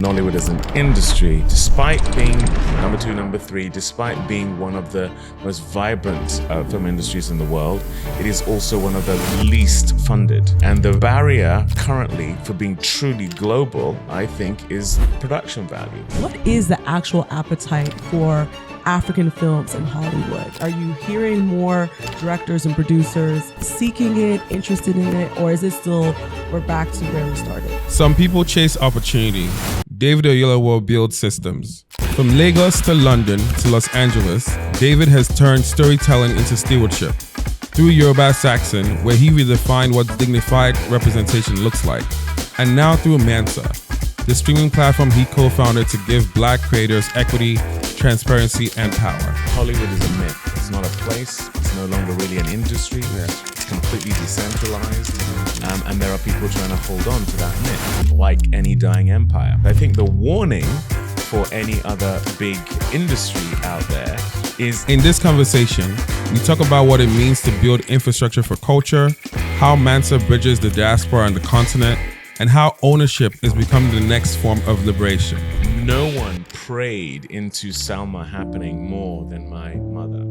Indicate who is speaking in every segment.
Speaker 1: Nollywood as an industry, despite being number 2, number 3, despite being one of the most vibrant film industries in the world, it is also one of the least funded. And the barrier currently for being truly global, I think, is production value.
Speaker 2: What is the actual appetite for African films in Hollywood? Are you hearing more directors and producers seeking it, interested in it, or is it still we're back to where we started?
Speaker 3: Some people chase opportunity. David Oyelowo builds systems. From Lagos to London to Los Angeles, David has turned storytelling into stewardship. Through Yoruba Saxon, where he redefined what dignified representation looks like. And now through Mansa, the streaming platform he co-founded to give Black creators equity, transparency, and power.
Speaker 1: Hollywood is a myth. It's not a place. It's no longer really an industry. It's completely decentralized. And there are people trying to hold on to that myth, like any dying empire. I think the warning for any other big industry out there is...
Speaker 3: In this conversation, we talk about what it means to build infrastructure for culture, how Mansa bridges the diaspora and the continent, and how ownership is becoming the next form of liberation.
Speaker 1: No one prayed into Selma happening more than my mother.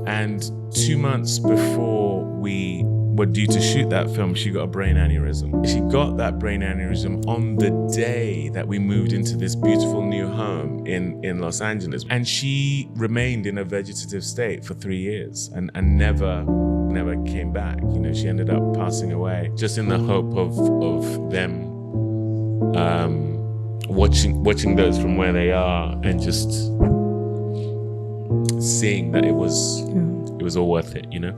Speaker 1: And 2 months before we were due to shoot that film, she got a brain aneurysm. She got that brain aneurysm on the day that we moved into this beautiful new home in Los Angeles. And she remained in a vegetative state for 3 years and never came back. You know, she ended up passing away just in the hope of them watching those from where they are and just seeing that it was all worth it, you know?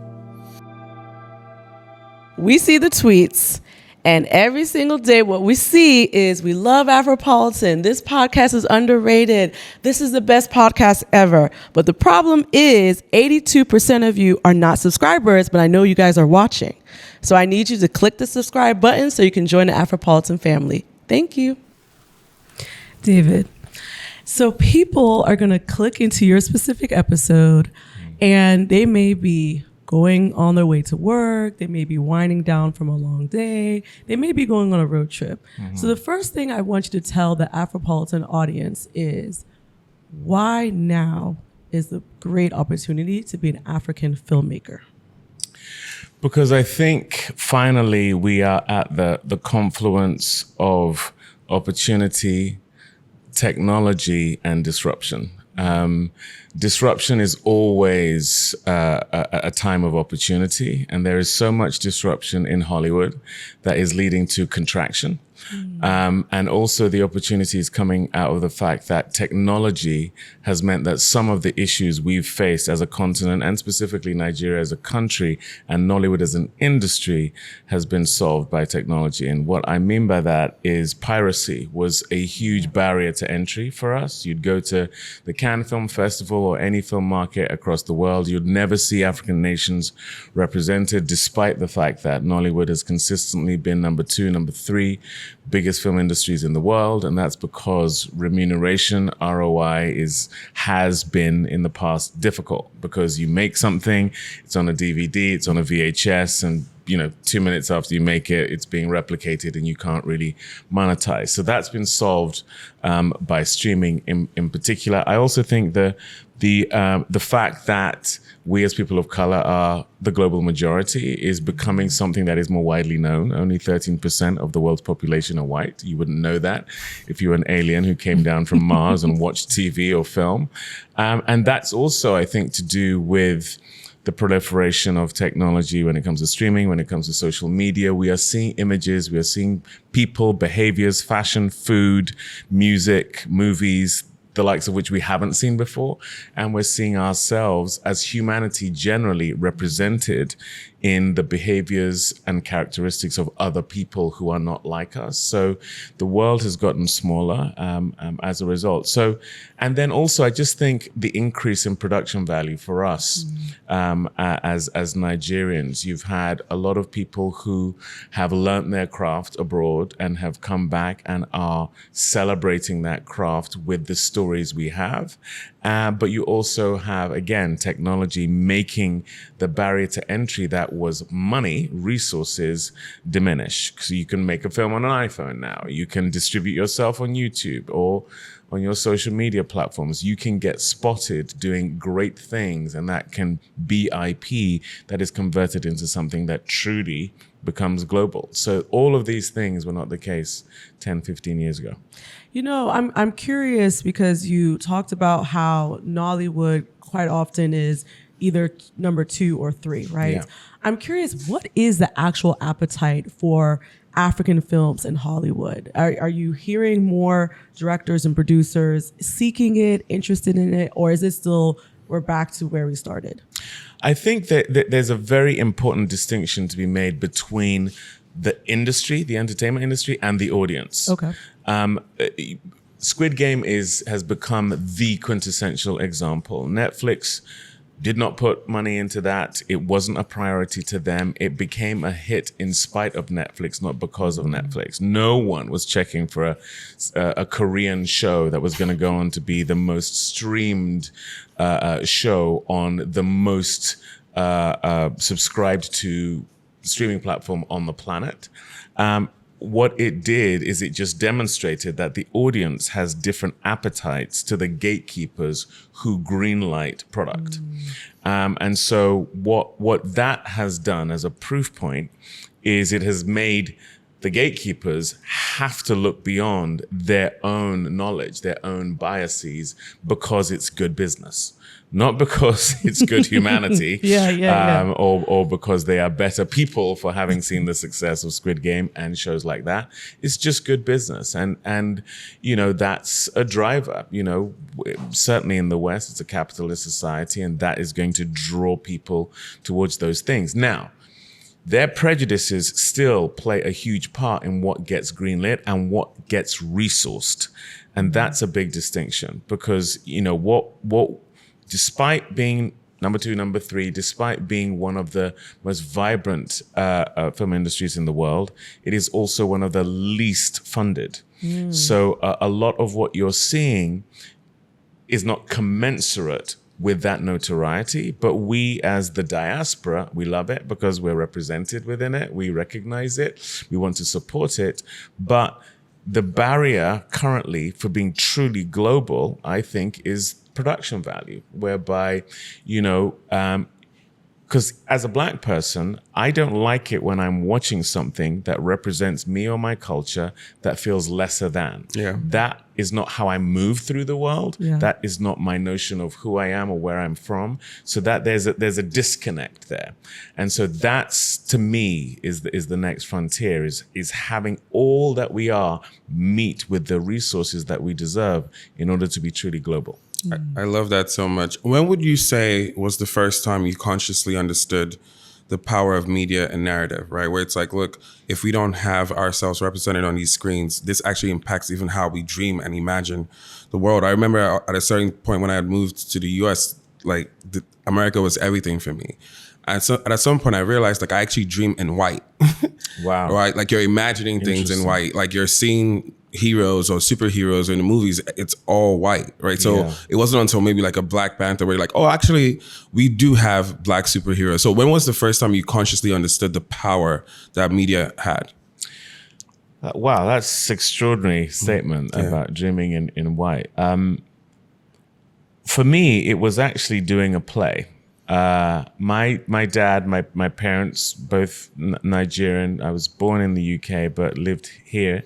Speaker 2: We see the tweets, and every single day what we see is we love Afropolitan. This podcast is underrated. This is the best podcast ever. But the problem is 82% of you are not subscribers, but I know you guys are watching. So I need you to click the subscribe button so you can join the Afropolitan family. Thank you. David, so people are going to click into your specific episode, and they may be going on their way to work. They may be winding down from a long day. They may be going on a road trip. Mm-hmm. So the first thing I want you to tell the Afropolitan audience is why now is the great opportunity to be an African filmmaker?
Speaker 1: Because I think finally we are at the confluence of opportunity, technology, and disruption. Disruption is always a time of opportunity, and there is so much disruption in Hollywood that is leading to contraction. And also the opportunity is coming out of the fact that technology has meant that some of the issues we've faced as a continent, and specifically Nigeria as a country and Nollywood as an industry, has been solved by technology. And what I mean by that is piracy was a huge barrier to entry for us. You'd go to the Cannes Film Festival or any film market across the world, you'd never see African nations represented, despite the fact that Nollywood has consistently been number 2, number 3 biggest film industries in the world, and that's because remuneration, ROI, has been in the past difficult, because you make something, it's on a DVD, it's on a VHS, and 2 minutes after you make it, it's being replicated and you can't really monetize. So that's been solved by streaming in particular. I also think the fact that we as people of color are the global majority is becoming something that is more widely known. Only 13% of the world's population are white. You wouldn't know that if you were an alien who came down from Mars and watched TV or film. And that's also, I think, to do with the proliferation of technology when it comes to streaming, when it comes to social media. We are seeing images, we are seeing people, behaviors, fashion, food, music, movies, the likes of which we haven't seen before. And we're seeing ourselves as humanity generally represented in the behaviors and characteristics of other people who are not like us. So the world has gotten smaller as a result. So, and then also I just think the increase in production value for us as Nigerians. You've had a lot of people who have learnt their craft abroad and have come back and are celebrating that craft with the stories we have. But you also have, again, technology making the barrier to entry that that was money, resources diminish. So you can make a film on an iPhone now. You can distribute yourself on YouTube or on your social media platforms. You can get spotted doing great things, and that can be IP that is converted into something that truly becomes global. So all of these things were not the case 10, 15 years ago.
Speaker 2: You know, I'm curious because you talked about how Nollywood quite often is either number 2 or 3, right?
Speaker 1: Yeah.
Speaker 2: I'm curious, what is the actual appetite for African films in Hollywood? Are you hearing more directors and producers seeking it, interested in it, or is it still we're back to where we started?
Speaker 1: I think that there's a very important distinction to be made between the industry, the entertainment industry, and the audience.
Speaker 2: Okay.
Speaker 1: Squid Game has become the quintessential example. Netflix did not put money into that. It wasn't a priority to them. It became a hit in spite of Netflix, not because of Netflix. No one was checking for a Korean show that was going to go on to be the most streamed show on the most subscribed to streaming platform on the planet. What it did is it just demonstrated that the audience has different appetites to the gatekeepers who greenlight product. And so what that has done as a proof point is it has made the gatekeepers have to look beyond their own knowledge, their own biases, because it's good business. Not because it's good humanity, or because they are better people for having seen the success of Squid Game and shows like that. It's just good business, and you know that's a driver. You know, certainly in the West, it's a capitalist society, and that is going to draw people towards those things. Now, their prejudices still play a huge part in what gets greenlit and what gets resourced, and that's a big distinction because you know what. Despite being number 2, number 3, despite being one of the most vibrant film industries in the world, it is also one of the least funded. So a lot of what you're seeing is not commensurate with that notoriety, but we as the diaspora, we love it because we're represented within it. We recognize it. We want to support it. But the barrier currently for being truly global, I think, is production value, whereby, you know, because as a Black person, I don't like it when I'm watching something that represents me or my culture that feels lesser than.
Speaker 3: Yeah.
Speaker 1: That is not how I move through the world.
Speaker 2: Yeah.
Speaker 1: That is not my notion of who I am or where I'm from. So that there's a disconnect there. And so that's, to me, is the next frontier, is having all that we are meet with the resources that we deserve in order to be truly global.
Speaker 3: I love that so much. When would you say was the first time you consciously understood the power of media and narrative, right? Where it's like, look, if we don't have ourselves represented on these screens, this actually impacts even how we dream and imagine the world. I remember at a certain point when I had moved to the US, like America was everything for me. And so at some point I realized like I actually dream in white.
Speaker 1: Wow.
Speaker 3: Right? Like you're imagining things in white, like you're seeing heroes or superheroes in the movies, it's all white, right? So it wasn't until maybe like a Black Panther where you're like, oh, actually, we do have Black superheroes. So when was the first time you consciously understood the power that media had?
Speaker 1: Wow, that's extraordinary statement about dreaming in white. For me, it was actually doing a play. My dad, my parents, both Nigerian. I was born in the UK, but lived here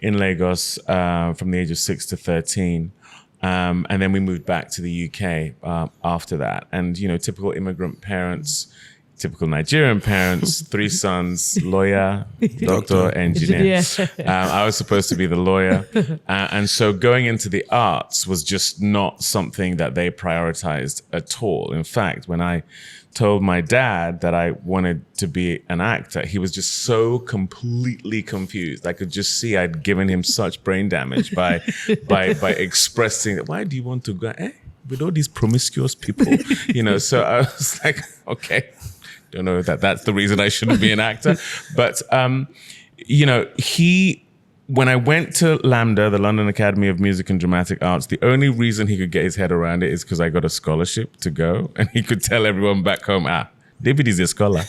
Speaker 1: in Lagos from the age of 6 to 13. And then we moved back to the UK after that. And, you know, typical immigrant parents, typical Nigerian parents, 3 sons, lawyer, doctor, engineer. I was supposed to be the lawyer. And so going into the arts was just not something that they prioritized at all. In fact, when I told my dad that I wanted to be an actor, he was just so completely confused. I could just see I'd given him such brain damage by expressing, why do you want to go with all these promiscuous people? You know, so I was like, okay. Don't know that that's the reason I shouldn't be an actor. But, you know, when I went to LAMDA, the London Academy of Music and Dramatic Arts, the only reason he could get his head around it is because I got a scholarship to go. And he could tell everyone back home, David is a scholar.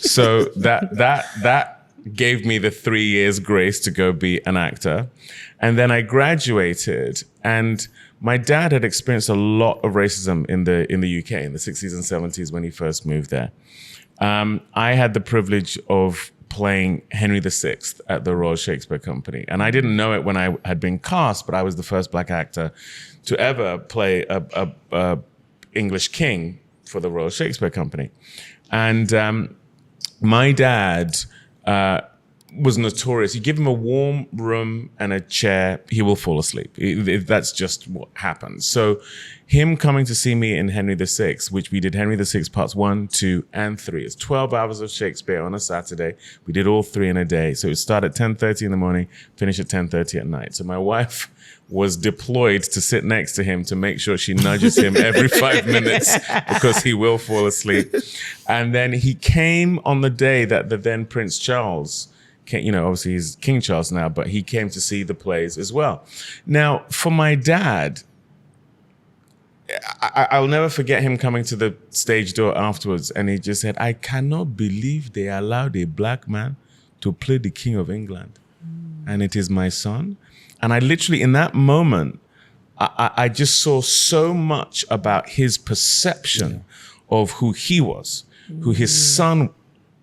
Speaker 1: So that gave me the 3 years grace to go be an actor. And then I graduated, and my dad had experienced a lot of racism in the UK in the 60s and 70s when he first moved there. I had the privilege of playing Henry VI at the Royal Shakespeare Company. And I didn't know it when I had been cast, but I was the first black actor to ever play a English king for the Royal Shakespeare Company. And my dad was notorious. You give him a warm room and a chair, he will fall asleep. That's just what happens. So him coming to see me in Henry VI, which we did Henry VI parts 1, 2, and 3. It's 12 hours of Shakespeare on a Saturday. We did all 3 in a day. So it started at 10:30 in the morning, finish at 10:30 at night. So my wife was deployed to sit next to him to make sure she nudges him every 5 minutes because he will fall asleep. And then he came on the day that the then Prince Charles came, obviously he's King Charles now, but he came to see the plays as well. Now, for my dad, I'll never forget him coming to the stage door afterwards, and he just said, "I cannot believe they allowed a black man to play the King of England. And it is my son." And I literally, in that moment, I just saw so much about his perception of who he was, who his son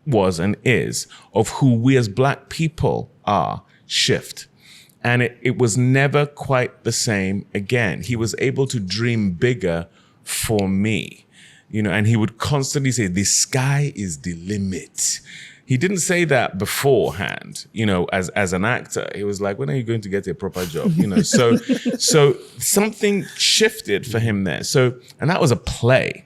Speaker 1: was and is, of who we as black people are, shift. And it was never quite the same again. He was able to dream bigger for me, and he would constantly say, "The sky is the limit." He didn't say that beforehand, as an actor. He was like, "When are you going to get a proper job?" So something shifted for him there. And that was a play.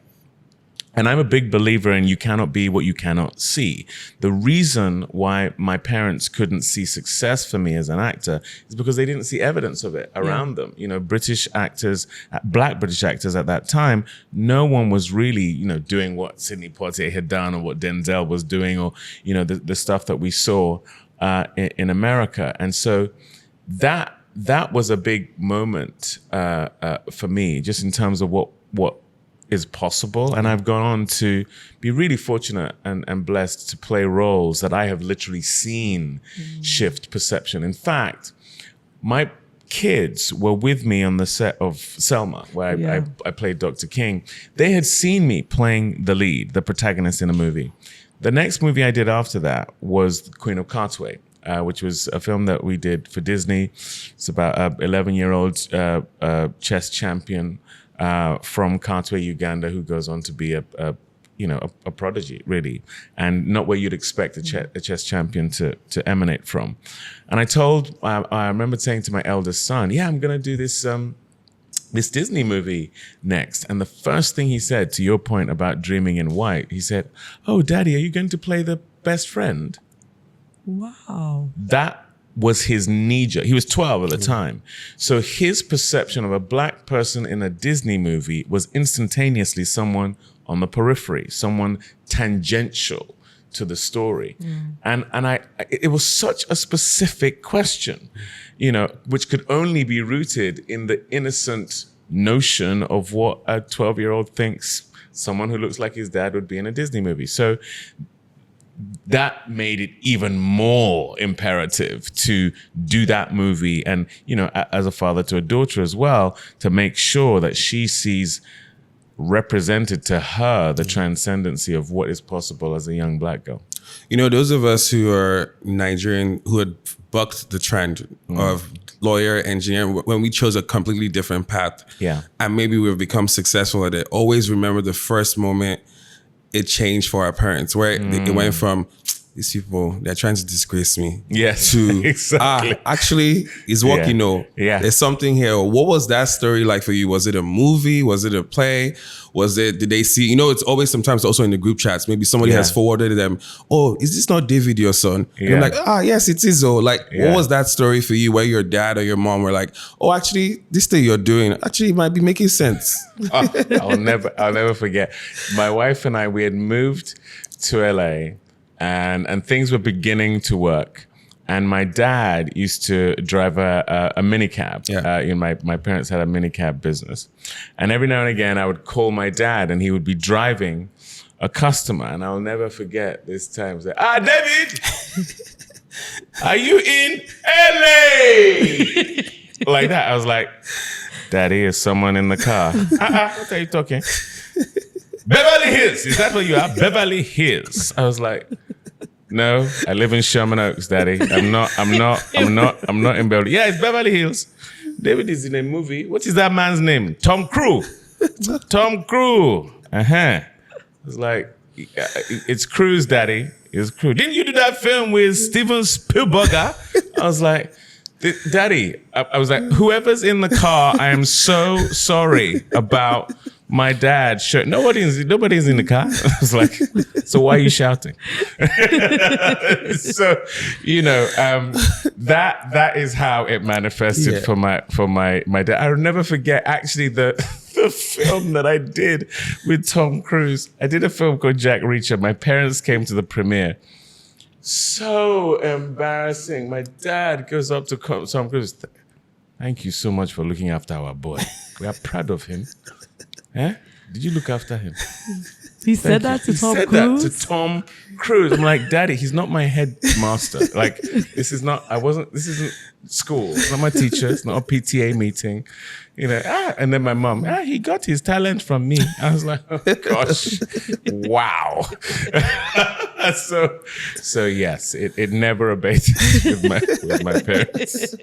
Speaker 1: And I'm a big believer in you cannot be what you cannot see. The reason why my parents couldn't see success for me as an actor is because they didn't see evidence of it around them. British actors, black British actors at that time, no one was really, doing what Sidney Poitier had done or what Denzel was doing or, the stuff that we saw in America. And so that was a big moment for me, just in terms of what is possible. And I've gone on to be really fortunate and blessed to play roles that I have literally seen shift perception. In fact, my kids were with me on the set of Selma, where I played Dr. King. They had seen me playing the lead, the protagonist in a movie. The next movie I did after that was Queen of Cartway, which was a film that we did for Disney. It's about an 11-year-old chess champion from Cartway, Uganda, who goes on to be a prodigy, really, and not where you'd expect a chess champion to emanate from. And I remember saying to my eldest son, "Yeah, I'm going to do this Disney movie next." And the first thing he said, to your point about dreaming in white, he said, "Oh, Daddy, are you going to play the best friend?"
Speaker 2: Wow.
Speaker 1: That was his knee-jerk. He was 12 at the time. So his perception of a black person in a Disney movie was instantaneously someone on the periphery, someone tangential to the story. And it was such a specific question, which could only be rooted in the innocent notion of what a 12-year-old thinks someone who looks like his dad would be in a Disney movie. So that made it even more imperative to do that movie and, as a father to a daughter as well, to make sure that she sees represented to her the transcendency of what is possible as a young black girl.
Speaker 3: Those of us who are Nigerian, who had bucked the trend of lawyer, engineer, when we chose a completely different path, and maybe we've become successful at it, always remember the first moment it changed for our parents, where it went from, "These people, they're trying to disgrace me," to
Speaker 1: exactly.
Speaker 3: Actually, it's what there's something here. What was that story like for you? Was it a movie? Was it a play? Did they see, it's always sometimes also in the group chats, maybe somebody has forwarded them, "Oh, is this not David, your son?" And I'm like, yes, it is. What was that story for you where your dad or your mom were like, "Oh, actually, this thing you're doing, actually it might be making sense"?
Speaker 1: I'll never forget. My wife and I, we had moved to LA and things were beginning to work. And my dad used to drive a minicab. My parents had a minicab business. And every now and again, I would call my dad and he would be driving a customer, and I'll never forget this time. Say, David, are you in LA? Like that. I was like, Daddy, is someone in the car? What are you talking? Beverly Hills. Is that where you are? Beverly Hills. I was like, no, I live in Sherman Oaks, Daddy. I'm not in Beverly. Yeah, it's Beverly Hills. David is in a movie. What is that man's name? Tom Cruise. Tom Cruise. I was like, it's Cruise, Daddy. It's Cruise. Didn't you do that film with Steven Spielberg? I was like, Daddy, I was like, whoever's in the car, I am so sorry about my dad. Nobody's in the car. I was like, so why are you shouting? So, that is how it manifested for my dad. I'll never forget actually the film that I did with Tom Cruise. I did a film called Jack Reacher. My parents came to the premiere. So embarrassing. My dad goes up to Tom Cruise. Thank you so much for looking after our boy. We are proud of him. Did you look after him?
Speaker 2: He said that to Tom Cruise?
Speaker 1: That to Tom Cruise. I'm like, Daddy, he's not my headmaster. Like, this isn't school. It's not my teacher. It's not a PTA meeting. And then my mom, he got his talent from me. I was like, oh gosh, wow. So yes, it never abated with my parents.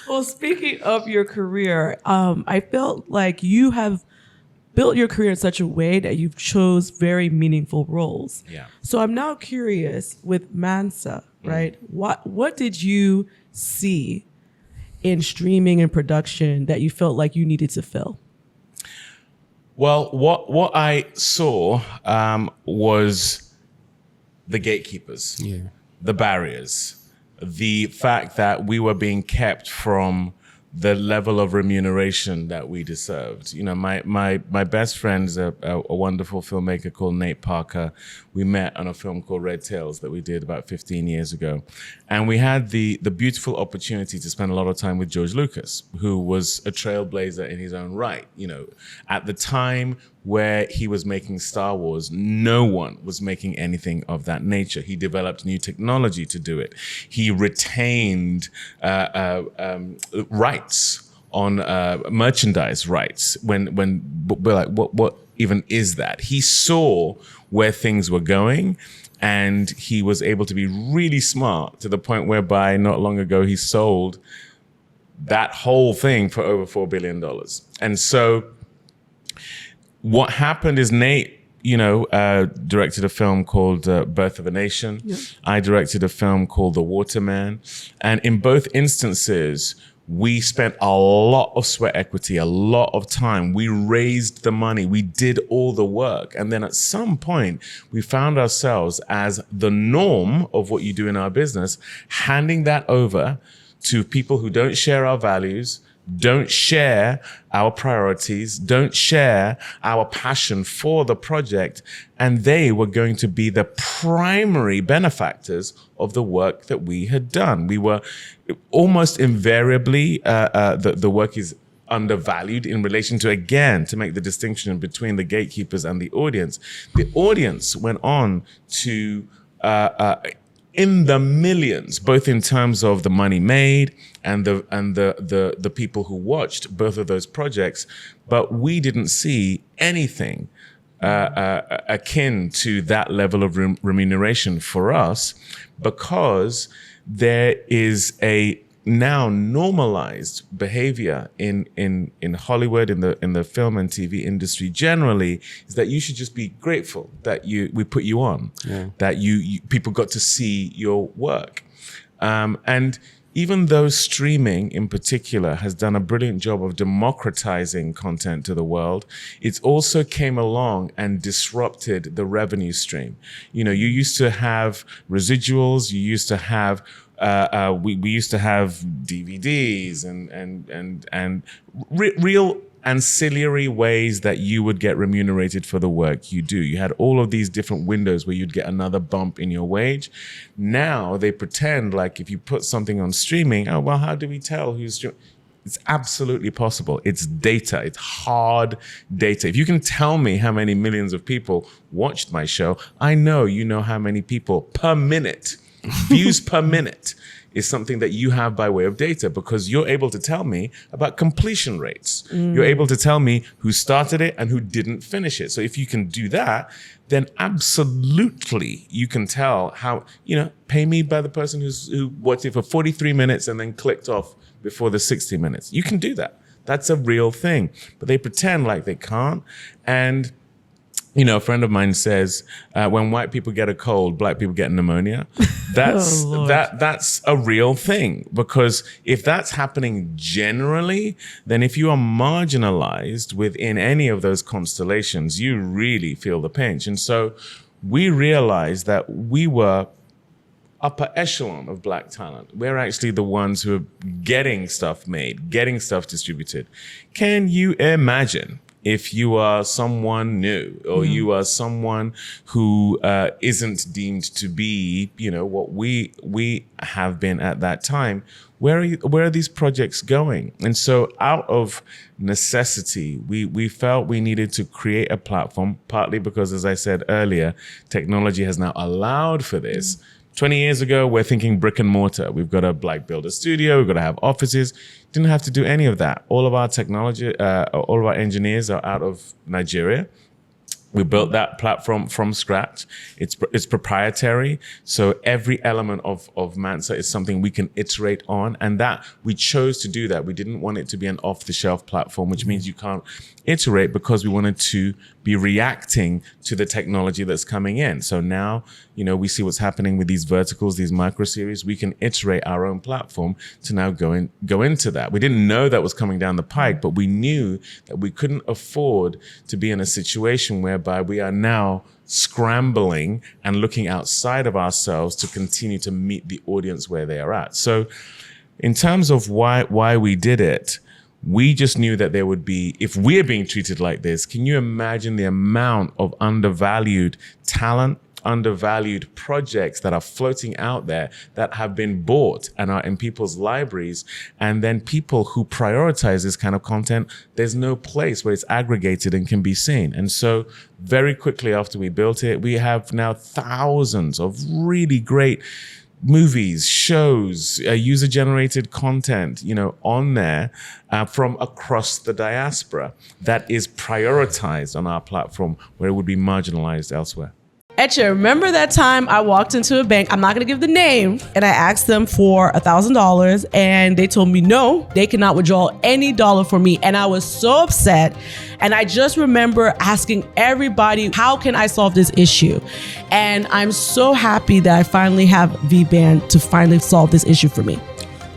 Speaker 2: Well, speaking of your career, I felt like you have built your career in such a way that you've chose very meaningful roles.
Speaker 1: Yeah.
Speaker 2: So I'm now curious with Mansa, right? What did you see in streaming and production that you felt like you needed to fill?
Speaker 1: Well, what I saw was the gatekeepers, the barriers, the fact that we were being kept from the level of remuneration that we deserved. My best friend is a wonderful filmmaker called Nate Parker. We met on a film called Red Tails that we did about 15 years ago. And we had the beautiful opportunity to spend a lot of time with George Lucas, who was a trailblazer in his own right. At the time where he was making Star Wars, no one was making anything of that nature. He developed new technology to do it. He retained rights on merchandise rights. When we're like, what even is that? He saw where things were going, and he was able to be really smart to the point whereby not long ago he sold that whole thing for over $4 billion. And so what happened is Nate, directed a film called Birth of a Nation. Yeah. I directed a film called The Waterman. And in both instances, we spent a lot of sweat equity, a lot of time. We raised the money. We did all the work. And then at some point, we found ourselves as the norm of what you do in our business, handing that over to people who don't share our values, don't share our priorities, don't share our passion for the project, and they were going to be the primary benefactors of the work that we had done. We were almost invariably, the work is undervalued in relation to, again, to make the distinction between the gatekeepers and the audience. The audience went on to in the millions, both in terms of the money made and the people who watched both of those projects, but we didn't see anything akin to that level of remuneration for us, because there is a now normalized behavior in Hollywood, in the film and TV industry generally, is that you should just be grateful that we put you on, that you people got to see your work. And even though streaming in particular has done a brilliant job of democratizing content to the world, it also came along and disrupted the revenue stream. You used to have residuals, you used to have we used to have DVDs and real ancillary ways that you would get remunerated for the work you do. You had all of these different windows where you'd get another bump in your wage. Now they pretend like if you put something on streaming, oh, well, how do we tell who's streaming? It's absolutely possible. It's data. It's hard data. If you can tell me how many millions of people watched my show, I know you know how many people per minute, views per minute, is something that you have by way of data, because you're able to tell me about completion rates. You're able to tell me who started it and who didn't finish it. So if you can do that, then absolutely you can tell how, pay me by the person who watched it for 43 minutes and then clicked off before the 60 minutes. You can do that. That's a real thing. But they pretend like they can't. And a friend of mine says, when white people get a cold, black people get pneumonia. That's that's a real thing, because if that's happening generally, then if you are marginalized within any of those constellations, you really feel the pinch. And so we realized that we were upper echelon of black talent. We're actually the ones who are getting stuff made, getting stuff distributed. Can you imagine if you are someone new, or you are someone who isn't deemed to be, what we have been at that time? Where are these projects going? And so out of necessity, we felt we needed to create a platform, partly because, as I said earlier, technology has now allowed for this. 20 years ago, we're thinking brick and mortar. We've got to build a studio. We've got to have offices. Didn't have to do any of that. All of our technology, all of our engineers are out of Nigeria. We built that platform from scratch. It's proprietary. So every element of Mansa is something we can iterate on. And that we chose to do that. We didn't want it to be an off-the-shelf platform, which means you can't iterate, because we wanted to be reacting to the technology that's coming in. So now, we see what's happening with these verticals, these micro series. We can iterate our own platform to now go into that. We didn't know that was coming down the pike, but we knew that we couldn't afford to be in a situation whereby we are now scrambling and looking outside of ourselves to continue to meet the audience where they are at. So in terms of why we did it, we just knew that there would be, if we're being treated like this, can you imagine the amount of undervalued talent, undervalued projects that are floating out there that have been bought and are in people's libraries, and then people who prioritize this kind of content, there's no place where it's aggregated and can be seen. And so very quickly after we built it, we have now thousands of really great movies, shows, user-generated content, on there from across the diaspora that is prioritized on our platform, where it would be marginalized elsewhere.
Speaker 2: Achebe, remember that time I walked into a bank, I'm not going to give the name, and I asked them for $1,000, and they told me no, they cannot withdraw any dollar from me. And I was so upset. And I just remember asking everybody, how can I solve this issue? And I'm so happy that I finally have VBand to finally solve this issue for me.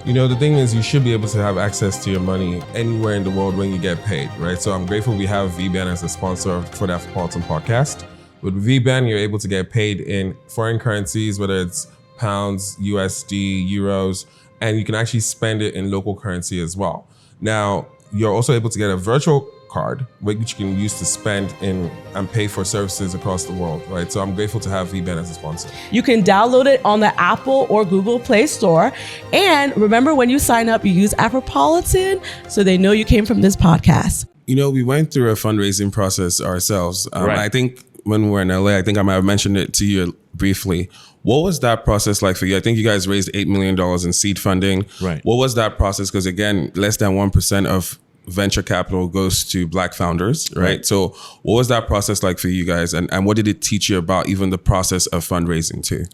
Speaker 3: The thing is, you should be able to have access to your money anywhere in the world when you get paid, right? So I'm grateful we have VBand as a sponsor for the Afropolitan Podcast. With VBand, you're able to get paid in foreign currencies, whether it's pounds, USD, euros, and you can actually spend it in local currency as well. Now, you're also able to get a virtual card, which you can use to spend in and pay for services across the world, right? So I'm grateful to have VBand as a sponsor. You
Speaker 2: can download it on the Apple or Google Play Store. And remember, when you sign up, you use Afropolitan, so they know you came from this podcast.
Speaker 3: We went through a fundraising process ourselves.
Speaker 1: Right.
Speaker 3: I think when we were in LA, I think I might have mentioned it to you briefly. What was that process like for you? I think you guys raised $8 million in seed funding.
Speaker 1: Right.
Speaker 3: What was that process? Because again, less than 1% of venture capital goes to Black founders, right? So what was that process like for you guys? And what did it teach you about even the process of fundraising too?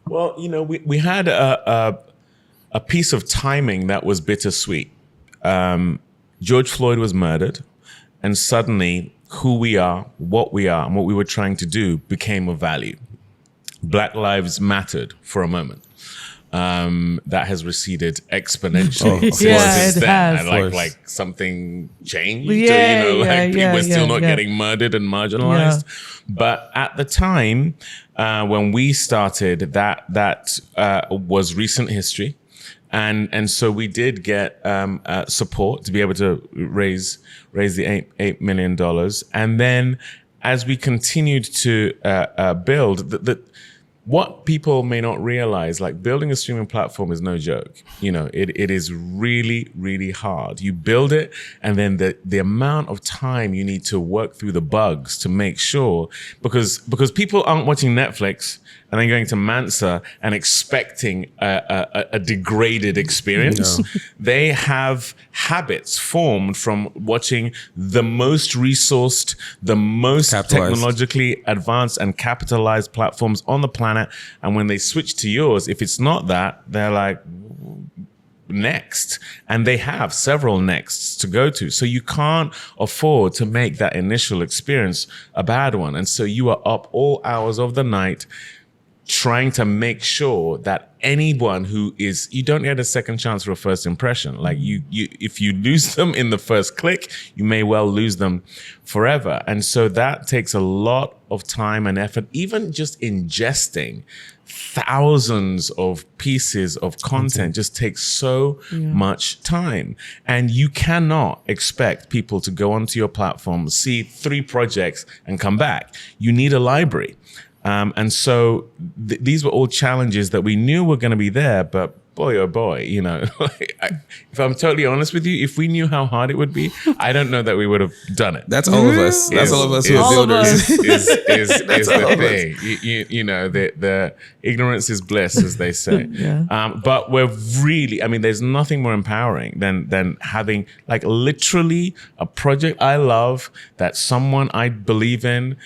Speaker 1: Well, we had a piece of timing that was bittersweet. George Floyd was murdered, and suddenly who we are, what we are, and what we were trying to do became of value. Black lives mattered for a moment. That has receded exponentially since then. And like something changed. We're still not getting murdered and marginalized. Yeah. But at the time when we started, that was recent history. And so we did get support to be able to raise the $8 million. And then as we continued to build, what people may not realize, like building a streaming platform is no joke. You know, it is really, really hard. You build it, and then the amount of time you need to work through the bugs to make sure, because people aren't watching Netflix and then going to Mansa and expecting a degraded experience. No. They have habits formed from watching the most resourced, the most technologically advanced and capitalized platforms on the planet. And when they switch to yours, if it's not that, they're like, next. And they have several nexts to go to. So you can't afford to make that initial experience a bad one. And so you are up all hours of the night trying to make sure that anyone who is, you don't get a second chance for a first impression. Like you if you lose them in the first click, you may well lose them forever. And so that takes a lot of time and effort, even just ingesting thousands of pieces of content just takes so much time. And you cannot expect people to go onto your platform, see 3 projects and come back. You need a library. And so these were all challenges that we knew were going to be there, but boy, oh boy, you know, if I'm totally honest with you, if we knew how hard it would be, I don't know that we would have done it.
Speaker 3: That's all of us. That's all of us who are builders.
Speaker 1: Is the thing. You know, the ignorance is bliss, as they say. But we're really, I mean, there's nothing more empowering than having like literally a project I love that someone I believe in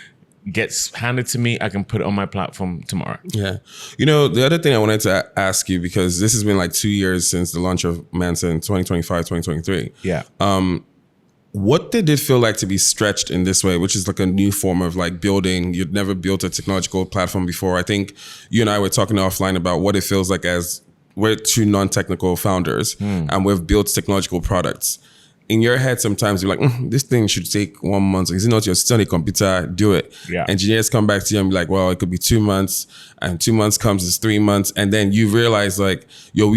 Speaker 1: gets handed to me, I can put it on my platform tomorrow.
Speaker 3: Yeah. You know, the other thing I wanted to ask you, because this has been like 2 years since the launch of Mansa in 2025, 2023.
Speaker 1: Yeah.
Speaker 3: What did it feel like to be stretched in this way, which is like a new form of like building? You'd never built a technological platform before. I think you and I were talking offline about what it feels like as we're 2 non-technical founders and we've built technological products. In your head, sometimes you're like, this thing should take 1 month. Is it not your study computer? Do it.
Speaker 1: Yeah.
Speaker 3: Engineers come back to you and be like, well, it could be 2 months, and 2 months comes is 3 months. And then you realize like, yo,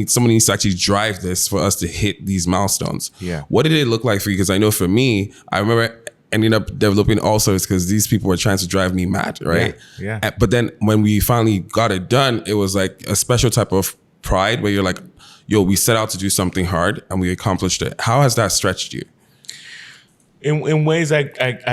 Speaker 3: someone needs to actually drive this for us to hit these milestones.
Speaker 1: Yeah.
Speaker 3: What did it look like for you? Because I know for me, I remember ending up developing all sorts because these people were trying to drive me mad, right?
Speaker 1: Yeah.
Speaker 3: But then when we finally got it done, it was like a special type of pride where you're like, yo, we set out to do something hard and we accomplished it. How has that stretched you?
Speaker 1: In ways I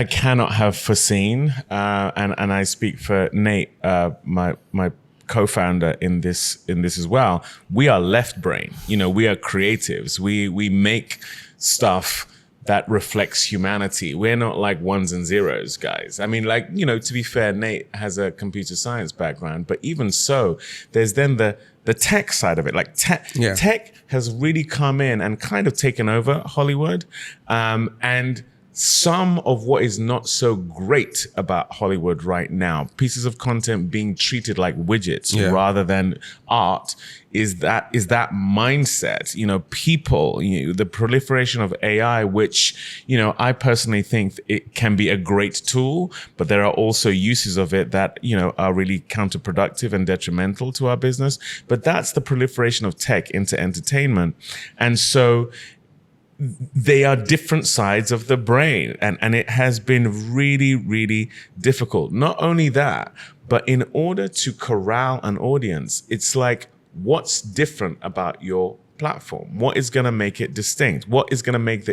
Speaker 1: cannot have foreseen, and I speak for Nate, my co-founder in this as well. We are left brain. You know, we are creatives. We make stuff that reflects humanity. We're not like ones and zeros guys. I mean, like, you know, to be fair, Nate has a computer science background, but even so, there's then the tech side of it. Like tech has really come in and kind of taken over Hollywood. And some of what is not so great about Hollywood right now, pieces of content being treated like widgets rather than art, is that mindset. You know, people, the proliferation of AI, which, you know, I personally think it can be a great tool, but there are also uses of it that, you know, are really counterproductive and detrimental to our business. But that's the proliferation of tech into entertainment. And so they are different sides of the brain. And it has been really, really difficult. Not only that, but in order to corral an audience, it's like, what's different about your platform? What is going to make it distinct? What is going to make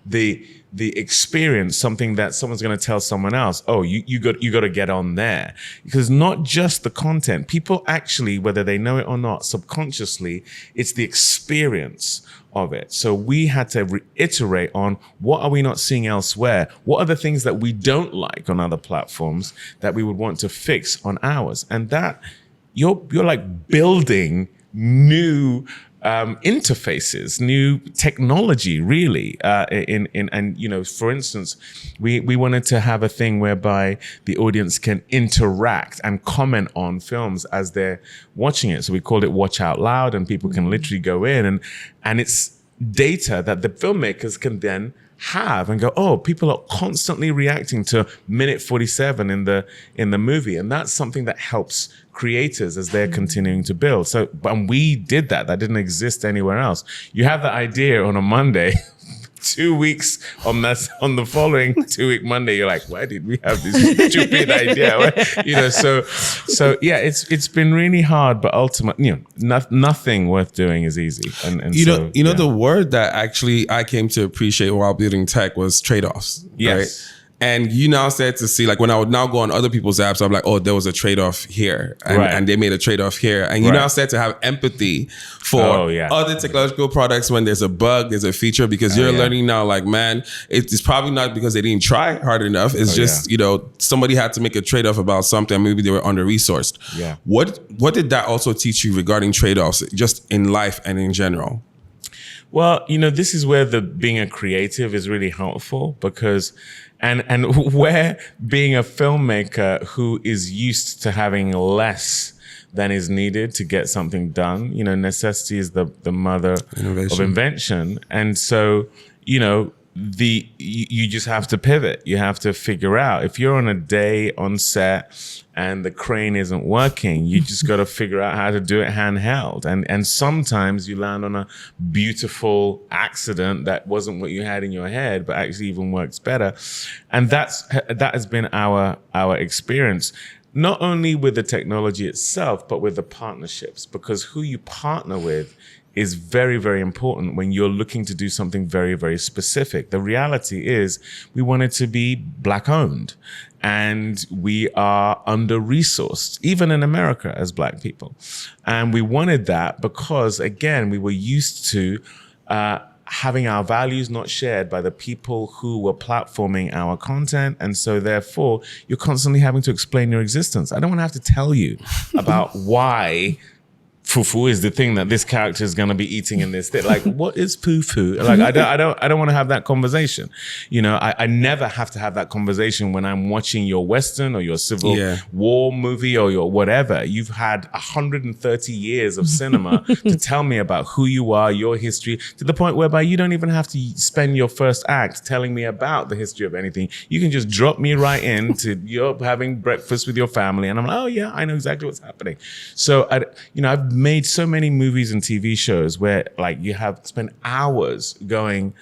Speaker 1: the experience something that someone's going to tell someone else, oh, you got to get on there? Because not just the content, people actually, whether they know it or not, subconsciously, it's the experience of it. So we had to reiterate on, what are we not seeing elsewhere? What are the things that we don't like on other platforms that we would want to fix on ours? And that you're like building new interfaces, new technology, really. And you know, for instance, we wanted to have a thing whereby the audience can interact and comment on films as they're watching it. So we called it Watch Out Loud, and people can literally go in and it's data that the filmmakers can then have and go, oh, people are constantly reacting to minute 47 in the movie, and that's something that helps creators as they're continuing to build. So, and we did that didn't exist anywhere else. You have the idea on a Monday 2 weeks on the following 2-week Monday, you're like, why did we have this stupid idea? So yeah, it's been really hard, but ultimately, nothing worth doing is easy. And
Speaker 3: the word that actually I came to appreciate while building tech was trade-offs.
Speaker 1: Yes.
Speaker 3: Right? And you now start to see, like when I would now go on other people's apps, I'm like, oh, there was a trade-off here. And they made a trade-off here. And you now start to have empathy for other technological products when there's a bug, there's a feature, because you're learning now, like, man, it's probably not because they didn't try hard enough. It's somebody had to make a trade-off about something. Maybe they were under-resourced. Yeah. What did that also teach you regarding trade-offs, just in life and in general?
Speaker 1: Well, this is where being a creative is really helpful, because and where being a filmmaker who is used to having less than is needed to get something done, necessity is the mother of invention. And so, you just have to pivot. You have to figure out, if you're on a day on set and the crane isn't working, you just got to figure out how to do it handheld. And sometimes you land on a beautiful accident that wasn't what you had in your head, but actually even works better. And that has been our experience, not only with the technology itself, but with the partnerships, because who you partner with is very, very important when you're looking to do something very, very specific. The reality is we want it to be Black owned, and we are under-resourced, even in America, as Black people. And we wanted that because, again, we were used to having our values not shared by the people who were platforming our content. And so therefore, you're constantly having to explain your existence. I don't want to have to tell you about why fufu is the thing that this character is going to be eating in this thing. Like, what is fufu? Like, I don't want to have that conversation. I never have to have that conversation when I'm watching your Western or your Civil War movie or your whatever. You've had 130 years of cinema to tell me about who you are, your history, to the point whereby you don't even have to spend your first act telling me about the history of anything. You can just drop me right into you're having breakfast with your family, and I'm like, oh yeah, I know exactly what's happening. So I've made so many movies and TV shows where, like, you have spent hours going,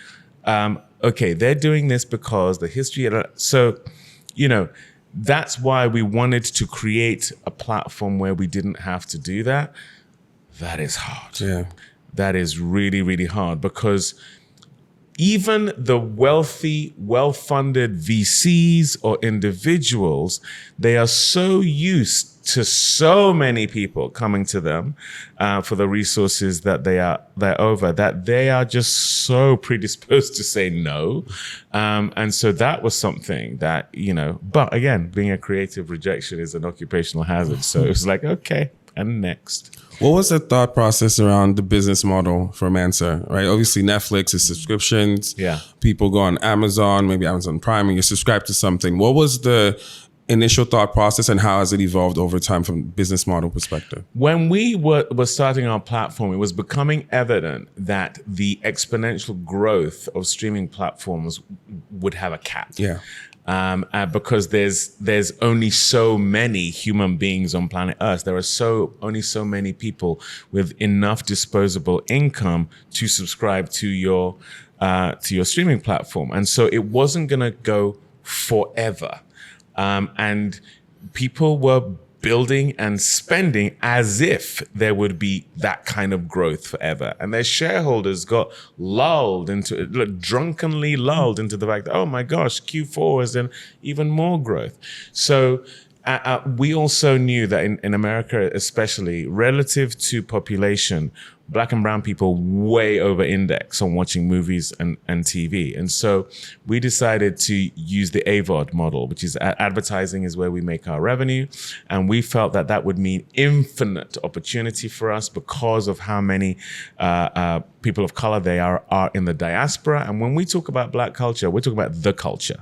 Speaker 1: okay, they're doing this because the history. So, that's why we wanted to create a platform where we didn't have to do that. That is hard. Yeah. That is really, really hard, because even the wealthy, well-funded VCs or individuals, they are so used to so many people coming to them for the resources that they're over, that they are just so predisposed to say no. And so that was something that, but again, being a creative, rejection is an occupational hazard. So it was like, okay, and next.
Speaker 3: What was the thought process around the business model for Mansa, right? Obviously, Netflix is subscriptions. Yeah. People go on Amazon, maybe Amazon Prime, and you subscribe to something. What was the initial thought process, and how has it evolved over time from a business model perspective?
Speaker 1: When we were starting our platform, it was becoming evident that the exponential growth of streaming platforms would have a cap. Yeah. Because there's only so many human beings on planet Earth. There are only so many people with enough disposable income to subscribe to your streaming platform, and so it wasn't gonna go forever. And people were building and spending as if there would be that kind of growth forever. And their shareholders got drunkenly lulled into the fact that, oh my gosh, Q4 is then even more growth. So we also knew that in America, especially relative to population, Black and brown people way over index on watching movies and TV. And so we decided to use the AVOD model, which is advertising is where we make our revenue. And we felt that would mean infinite opportunity for us because of how many people of color they are in the diaspora. And when we talk about Black culture, we're talking about the culture.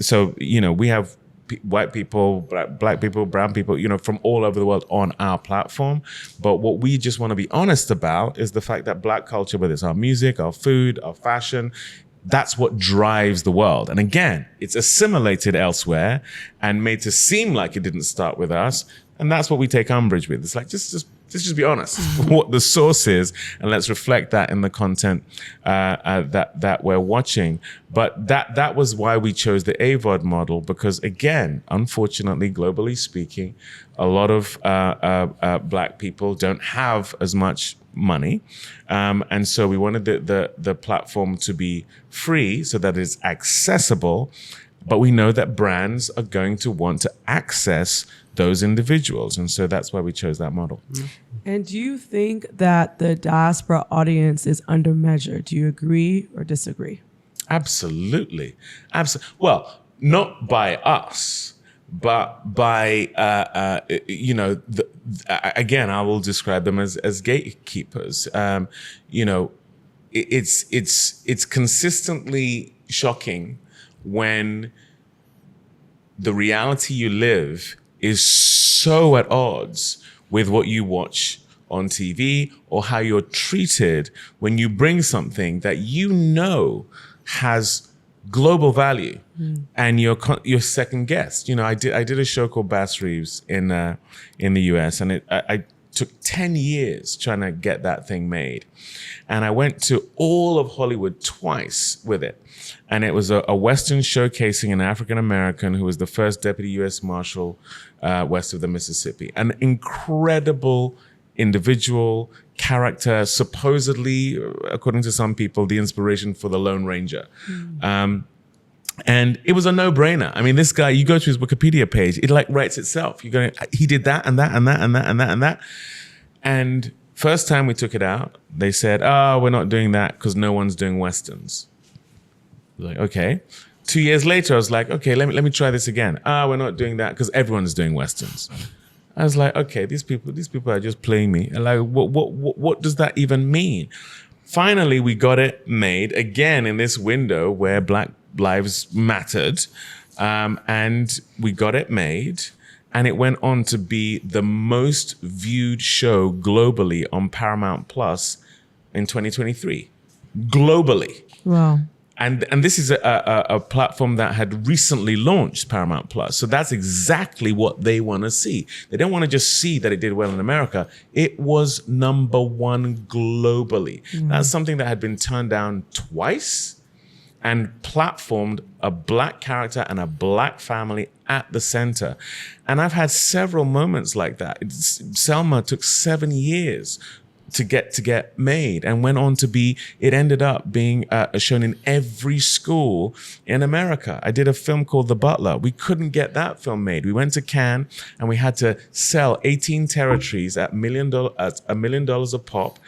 Speaker 1: So, we have white people, black people, brown people, from all over the world on our platform. But what we just want to be honest about is the fact that Black culture, whether it's our music, our food, our fashion, that's what drives the world. And again, it's assimilated elsewhere and made to seem like it didn't start with us. And that's what we take umbrage with. It's like, just Let's just be honest. What the source is, and let's reflect that in the content that we're watching. But that was why we chose the AVOD model, because again, unfortunately, globally speaking, a lot of Black people don't have as much money, and so we wanted the platform to be free so that it's accessible. But we know that brands are going to want to access those individuals. And so that's why we chose that model.
Speaker 2: And do you think that the diaspora audience is undermeasured? Do you agree or disagree?
Speaker 1: Absolutely. Well, not by us, but by, again, I will describe them as gatekeepers. It's consistently shocking when the reality you live is so at odds with what you watch on TV or how you're treated when you bring something that you know has global value and you're second guessed. I did a show called Bass Reeves in the US, and I took 10 years trying to get that thing made. And I went to all of Hollywood twice with it. And it was a Western showcasing an African-American who was the first deputy U.S. Marshal west of the Mississippi. An incredible individual character, supposedly, according to some people, the inspiration for the Lone Ranger. And it was a no-brainer. I mean, this guy, you go to his Wikipedia page, it like writes itself. You go, he did that and that and that and that and that and that. And first time we took it out, they said, we're not doing that because no one's doing Westerns. Like, okay. 2 years later, I was like, okay, let me try this again. We're not doing that because everyone's doing Westerns. I was like, okay, these people are just playing me. And like, what does that even mean? Finally, we got it made again in this window where Black lives mattered. And we got it made. And it went on to be the most viewed show globally on Paramount Plus in 2023. Globally.
Speaker 2: Wow.
Speaker 1: And this is a platform that had recently launched Paramount Plus. So that's exactly what they want to see. They don't want to just see that it did well in America. It was #1 globally. That's something that had been turned down twice and platformed a Black character and a Black family at the center. And I've had several moments like that. Selma took 7 years to get made and went on to be, it ended up being shown in every school in America. I did a film called The Butler. We couldn't get that film made. We went to Cannes and we had to sell 18 territories at $1 million a pop.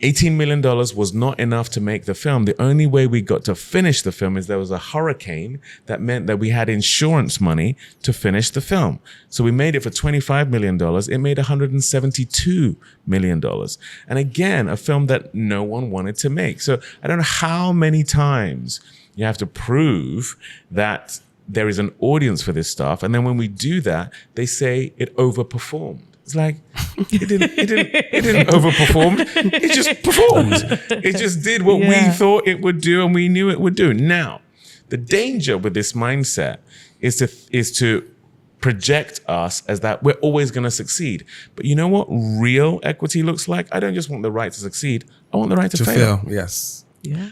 Speaker 1: $18 million was not enough to make the film. The only way we got to finish the film is there was a hurricane that meant that we had insurance money to finish the film. So we made it for $25 million. It made $172 million. And again, a film that no one wanted to make. So I don't know how many times you have to prove that there is an audience for this stuff. And then when we do that, they say it overperformed. It's like, it didn't overperform. It just performed. It just did what we thought it would do and we knew it would do. Now, the danger with this mindset is to project us as that we're always going to succeed. But you know what real equity looks like? I don't just want the right to succeed. I want the right to fail.
Speaker 3: Yes.
Speaker 2: Yeah.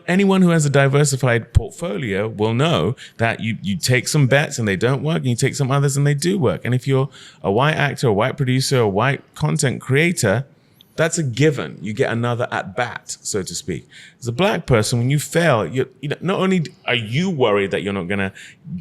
Speaker 1: Anyone who has a diversified portfolio will know that you take some bets and they don't work, and you take some others and they do work. And if you're a white actor, a white producer, a white content creator, that's a given. You get another at bat, so to speak. As a Black person, when you fail, not only are you worried that you're not going to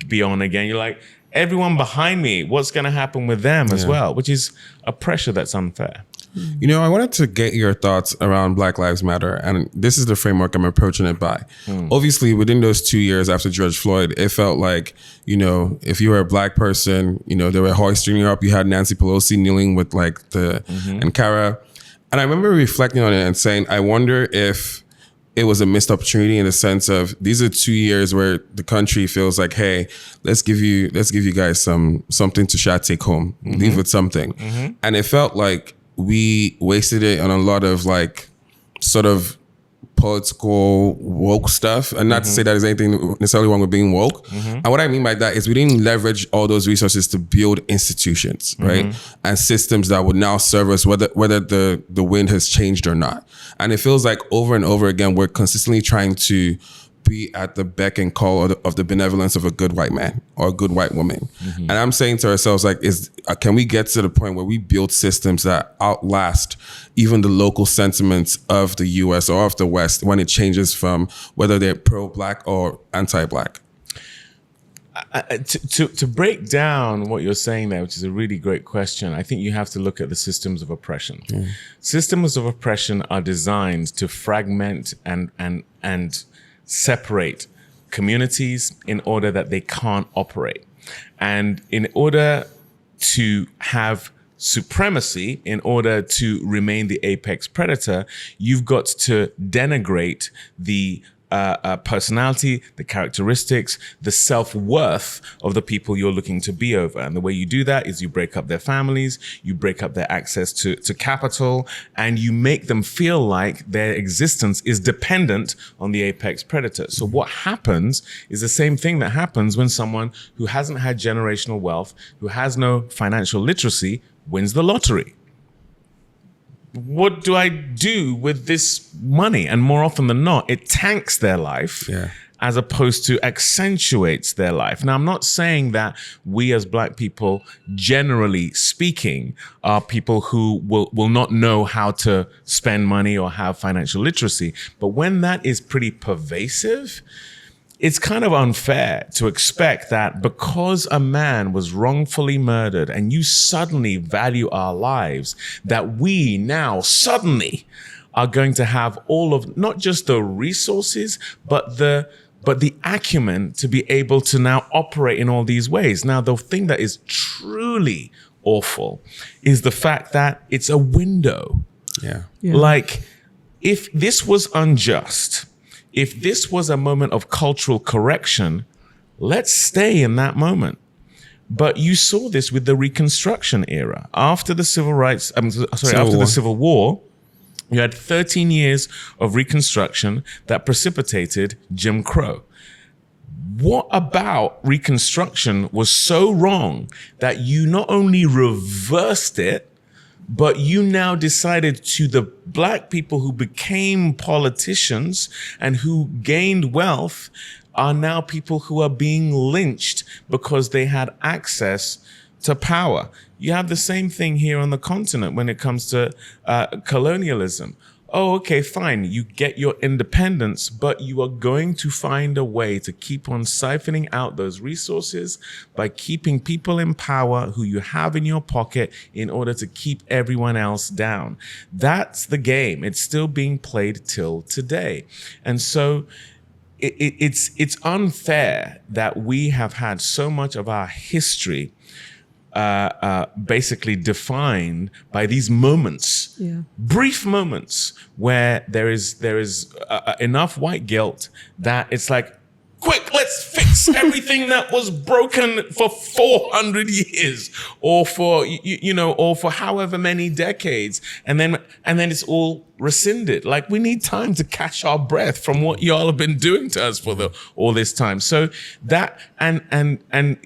Speaker 1: be on again, you're like, everyone behind me, what's going to happen with them as well, which is a pressure that's unfair.
Speaker 3: I wanted to get your thoughts around Black Lives Matter, and this is the framework I'm approaching it by. Obviously, within those 2 years after George Floyd, it felt like, if you were a Black person, they were hoisting you up. You had Nancy Pelosi kneeling with and Cara. And I remember reflecting on it and saying, I wonder if it was a missed opportunity in the sense of these are 2 years where the country feels like, hey, let's give you guys something to take home, leave with something. And it felt like we wasted it on a lot of sort of political woke stuff, and not to say that there's anything necessarily wrong with being woke. And what I mean by that is we didn't leverage all those resources to build institutions, right, and systems that would now serve us, whether the wind has changed or not. And it feels like over and over again we're consistently trying to be at the beck and call of the benevolence of a good white man or a good white woman. And I'm saying to ourselves, like, can we get to the point where we build systems that outlast even the local sentiments of the US or of the West when it changes from whether they're pro-black or anti-black?
Speaker 1: To break down what you're saying there, which is a really great question, I think you have to look at the systems of oppression. Systems of oppression are designed to fragment and separate communities in order that they can't operate. And in order to have supremacy, in order to remain the apex predator, you've got to denigrate the personality, the characteristics, the self-worth of the people you're looking to be over. And the way you do that is you break up their families, you break up their access to capital, and you make them feel like their existence is dependent on the apex predator. So what happens is the same thing that happens when someone who hasn't had generational wealth, who has no financial literacy, wins the lottery. What do I do with this money? And more often than not, it tanks their life as opposed to accentuates their life. Now, I'm not saying that we as Black people, generally speaking, are people who will not know how to spend money or have financial literacy. But when that is pretty pervasive, it's kind of unfair to expect that because a man was wrongfully murdered and you suddenly value our lives, that we now suddenly are going to have all of not just the resources, but the acumen to be able to now operate in all these ways. Now, the thing that is truly awful is the fact that it's a window. Like, if this was unjust, if this was a moment of cultural correction, let's stay in that moment. But you saw this with the Reconstruction era. After the the Civil War, you had 13 years of Reconstruction that precipitated Jim Crow. What about Reconstruction was so wrong that you not only reversed it, but you now decided to the Black people who became politicians and who gained wealth are now people who are being lynched because they had access to power. You have the same thing here on the continent when it comes to colonialism. Oh, okay, fine. You get your independence, but you are going to find a way to keep on siphoning out those resources by keeping people in power who you have in your pocket in order to keep everyone else down. That's the game. It's still being played till today. And so it's unfair that we have had so much of our history basically defined by these moments, brief moments where there is enough white guilt that it's like, quick, let's fix everything that was broken for 400 years or for, or for however many decades. And then it's all rescinded. Like, we need time to catch our breath from what y'all have been doing to us for all this time. So that, and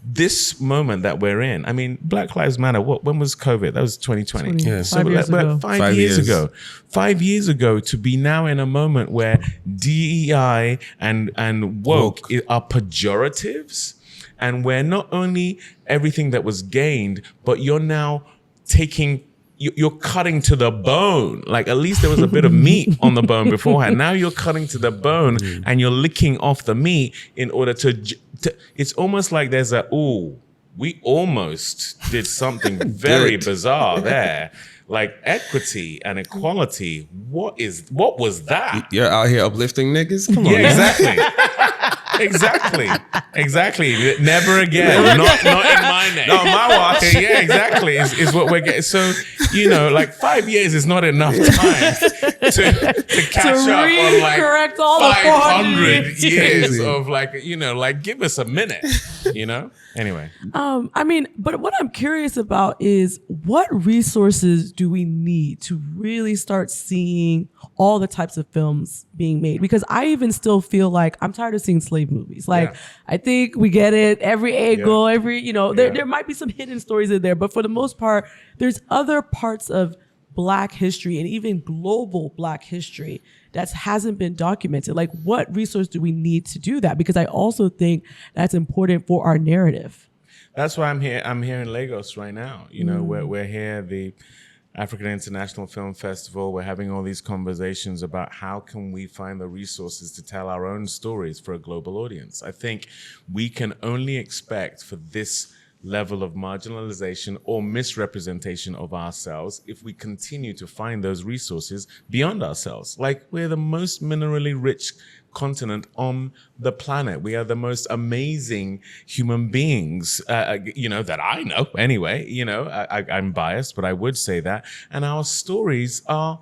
Speaker 1: this moment that we're in, I mean, Black Lives Matter, when was COVID? That was 2020.
Speaker 3: Yeah.
Speaker 2: So 5 years ago.
Speaker 3: 5 years ago.
Speaker 1: 5 years ago, to be now in a moment where DEI and woke are pejoratives, and where not only everything that was gained, but you're now you're cutting to the bone. Like, at least there was a bit of meat on the bone beforehand. Now you're cutting to the bone and you're licking off the meat in order to it's almost like there's we almost did something very bizarre there. Like, equity and equality. What was that?
Speaker 3: You're out here uplifting niggas? Come on.
Speaker 1: Yeah, exactly. Never again. Not in my name.
Speaker 3: Not on my watch.
Speaker 1: Yeah, exactly. Is what we're getting. So, like, 5 years is not enough time to catch up on like
Speaker 2: correct all
Speaker 1: 500
Speaker 2: the
Speaker 1: years of like, like give us a minute, Anyway.
Speaker 2: I mean, but what I'm curious about is what resources do we need to really start seeing all the types of films being made? Because I even still feel like I'm tired of seeing slave movies. Like, I think we get it, every angle, there might be some hidden stories in there, but for the most part, there's other parts of Black history and even global Black history that hasn't been documented. Like, what resource do we need to do that? Because I also think that's important for our narrative.
Speaker 1: That's why I'm here. I'm here in Lagos right now. We're here at the African International Film Festival. We're having all these conversations about how can we find the resources to tell our own stories for a global audience. I think we can only expect for this level of marginalization or misrepresentation of ourselves if we continue to find those resources beyond ourselves. Like, we're the most minerally rich continent on the planet. We are the most amazing human beings, that I know anyway. I'm biased, but I would say that. And our stories are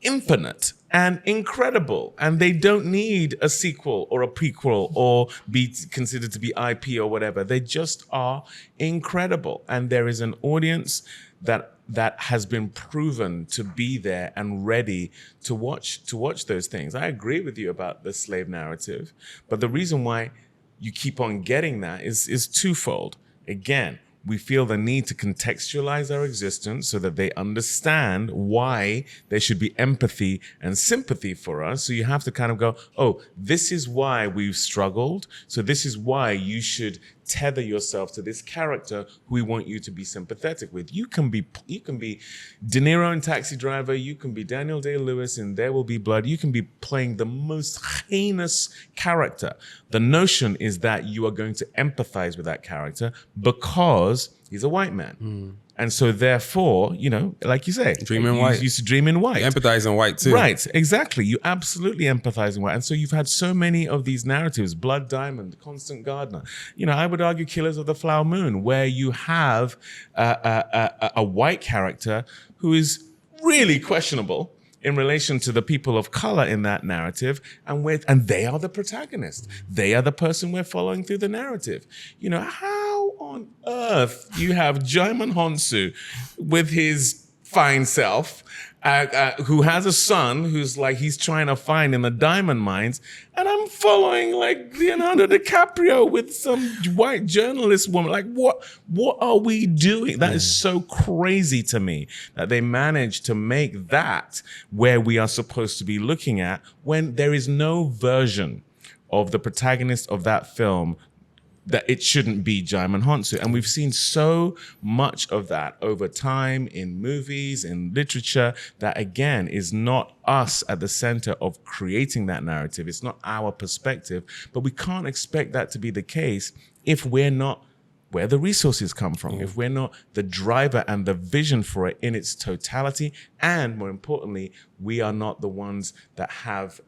Speaker 1: infinite and incredible, and they don't need a sequel or a prequel or be considered to be IP or whatever. They just are incredible, and there is an audience that has been proven to be there and ready to watch those things. I agree with you about the slave narrative, but the reason why you keep on getting that is twofold. Again, we feel the need to contextualize our existence so that they understand why there should be empathy and sympathy for us. So you have to kind of go, oh, this is why we've struggled. So this is why you should tether yourself to this character who we want you to be sympathetic with. You can be De Niro in Taxi Driver. You can be Daniel Day-Lewis in There Will Be Blood. You can be playing the most heinous character. The notion is that you are going to empathize with that character because he's a white man. And so therefore, like you say,
Speaker 3: dream in white.
Speaker 1: You used to dream in white.
Speaker 3: You empathize in white too.
Speaker 1: Right, exactly. You absolutely empathize in white. And so you've had so many of these narratives, Blood Diamond, Constant Gardener. I would argue Killers of the Flower Moon, where you have a white character who is really questionable in relation to the people of color in that narrative, and they are the protagonist. They are the person we're following through the narrative. How on earth you have Jaimon Honsu with his fine self, who has a son who's like he's trying to find in the diamond mines, and I'm following like Leonardo DiCaprio with some white journalist woman. Like, what are we doing? That is so crazy to me that they managed to make that where we are supposed to be looking at when there is no version of the protagonist of that film that it shouldn't be Jaimon Honsu. And we've seen so much of that over time in movies, in literature, that again is not us at the center of creating that narrative. It's not our perspective, but we can't expect that to be the case if we're not where the resources come from, if we're not the driver and the vision for it in its totality, and more importantly, we are not the ones that have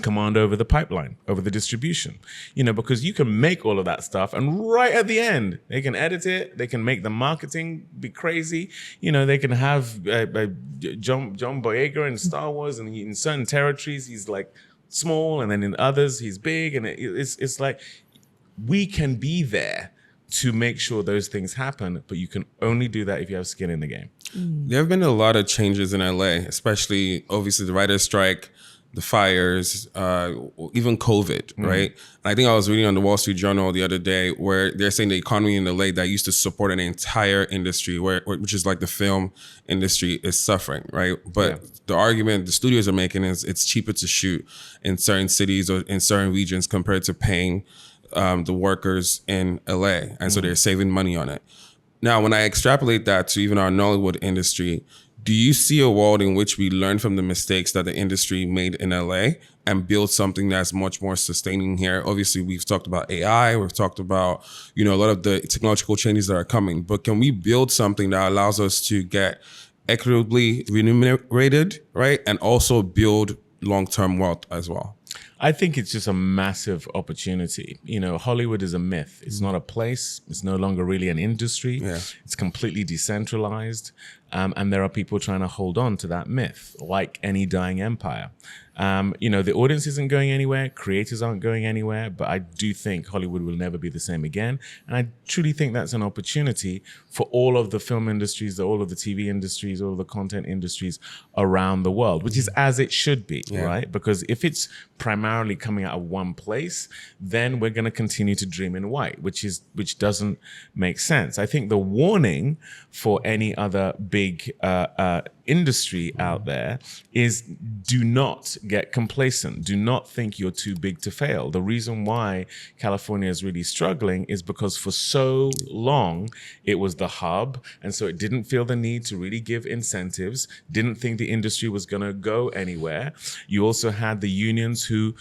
Speaker 1: command over the pipeline, over the distribution, because you can make all of that stuff and right at the end, they can edit it, they can make the marketing be crazy, they can have John Boyega in Star Wars, and in certain territories, he's like small, and then in others, he's big, and it's like, we can be there to make sure those things happen, but you can only do that if you have skin in the game.
Speaker 3: There have been a lot of changes in LA, especially obviously the writer's strike, the fires, even COVID, right? And I think I was reading on the Wall Street Journal the other day where they're saying the economy in LA that used to support an entire industry, which is like the film industry, is suffering, right? But the argument the studios are making is it's cheaper to shoot in certain cities or in certain regions compared to paying the workers in LA. And so they're saving money on it. Now, when I extrapolate that to even our Nollywood industry, do you see a world in which we learn from the mistakes that the industry made in LA and build something that's much more sustaining here? Obviously, we've talked about AI, we've talked about, a lot of the technological changes that are coming, but can we build something that allows us to get equitably remunerated, right? And also build long-term wealth as well?
Speaker 1: I think it's just a massive opportunity. You know, Hollywood is a myth. It's not a place. It's no longer really an industry.
Speaker 3: Yeah.
Speaker 1: It's completely decentralized. And there are people trying to hold on to that myth, like any dying empire. You know, the audience isn't going anywhere. Creators aren't going anywhere. But I do think Hollywood will never be the same again. And I truly think that's an opportunity for all of the film industries, all of the TV industries, all of the content industries around the world, which is as it should be, right? Because if it's primarily coming out of one place, then we're going to continue to dream in white, which doesn't make sense. I think the warning for any other big industry out there is do not get complacent. Do not think you're too big to fail. The reason why California is really struggling is because for so long it was the hub, and so it didn't feel the need to really give incentives, didn't think the industry was going to go anywhere. You also had the unions who,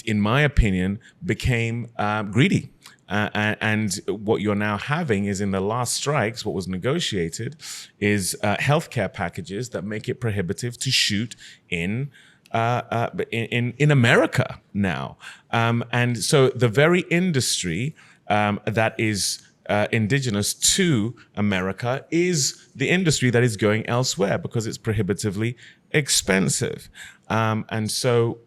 Speaker 1: in my opinion, became greedy. And what you're now having is in the last strikes, what was negotiated is healthcare packages that make it prohibitive to shoot in America now. And so the very industry that is indigenous to America is the industry that is going elsewhere because it's prohibitively expensive. And so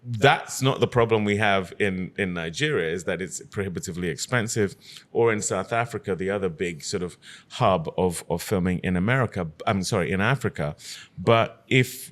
Speaker 1: that's not the problem we have in Nigeria, is that it's prohibitively expensive, or in South Africa, the other big sort of hub of filming in in Africa. But if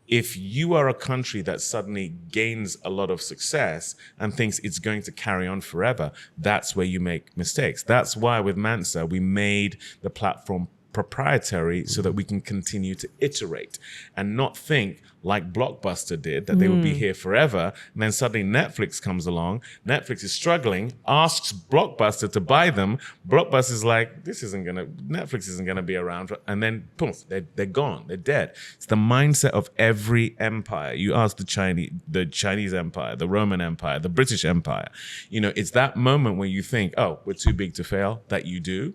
Speaker 1: you are a country that suddenly gains a lot of success and thinks it's going to carry on forever, that's where you make mistakes. That's why with Mansa, we made the platform proprietary so that we can continue to iterate and not think like Blockbuster did, that they would be here forever. And then suddenly Netflix comes along. Netflix is struggling, asks Blockbuster to buy them. Blockbuster's like, Netflix isn't going to be around. And then, poof, they're gone. They're dead. It's the mindset of every empire. You ask the Chinese Empire, the Roman Empire, the British Empire. You know, it's that moment when you think, oh, we're too big to fail, that you do.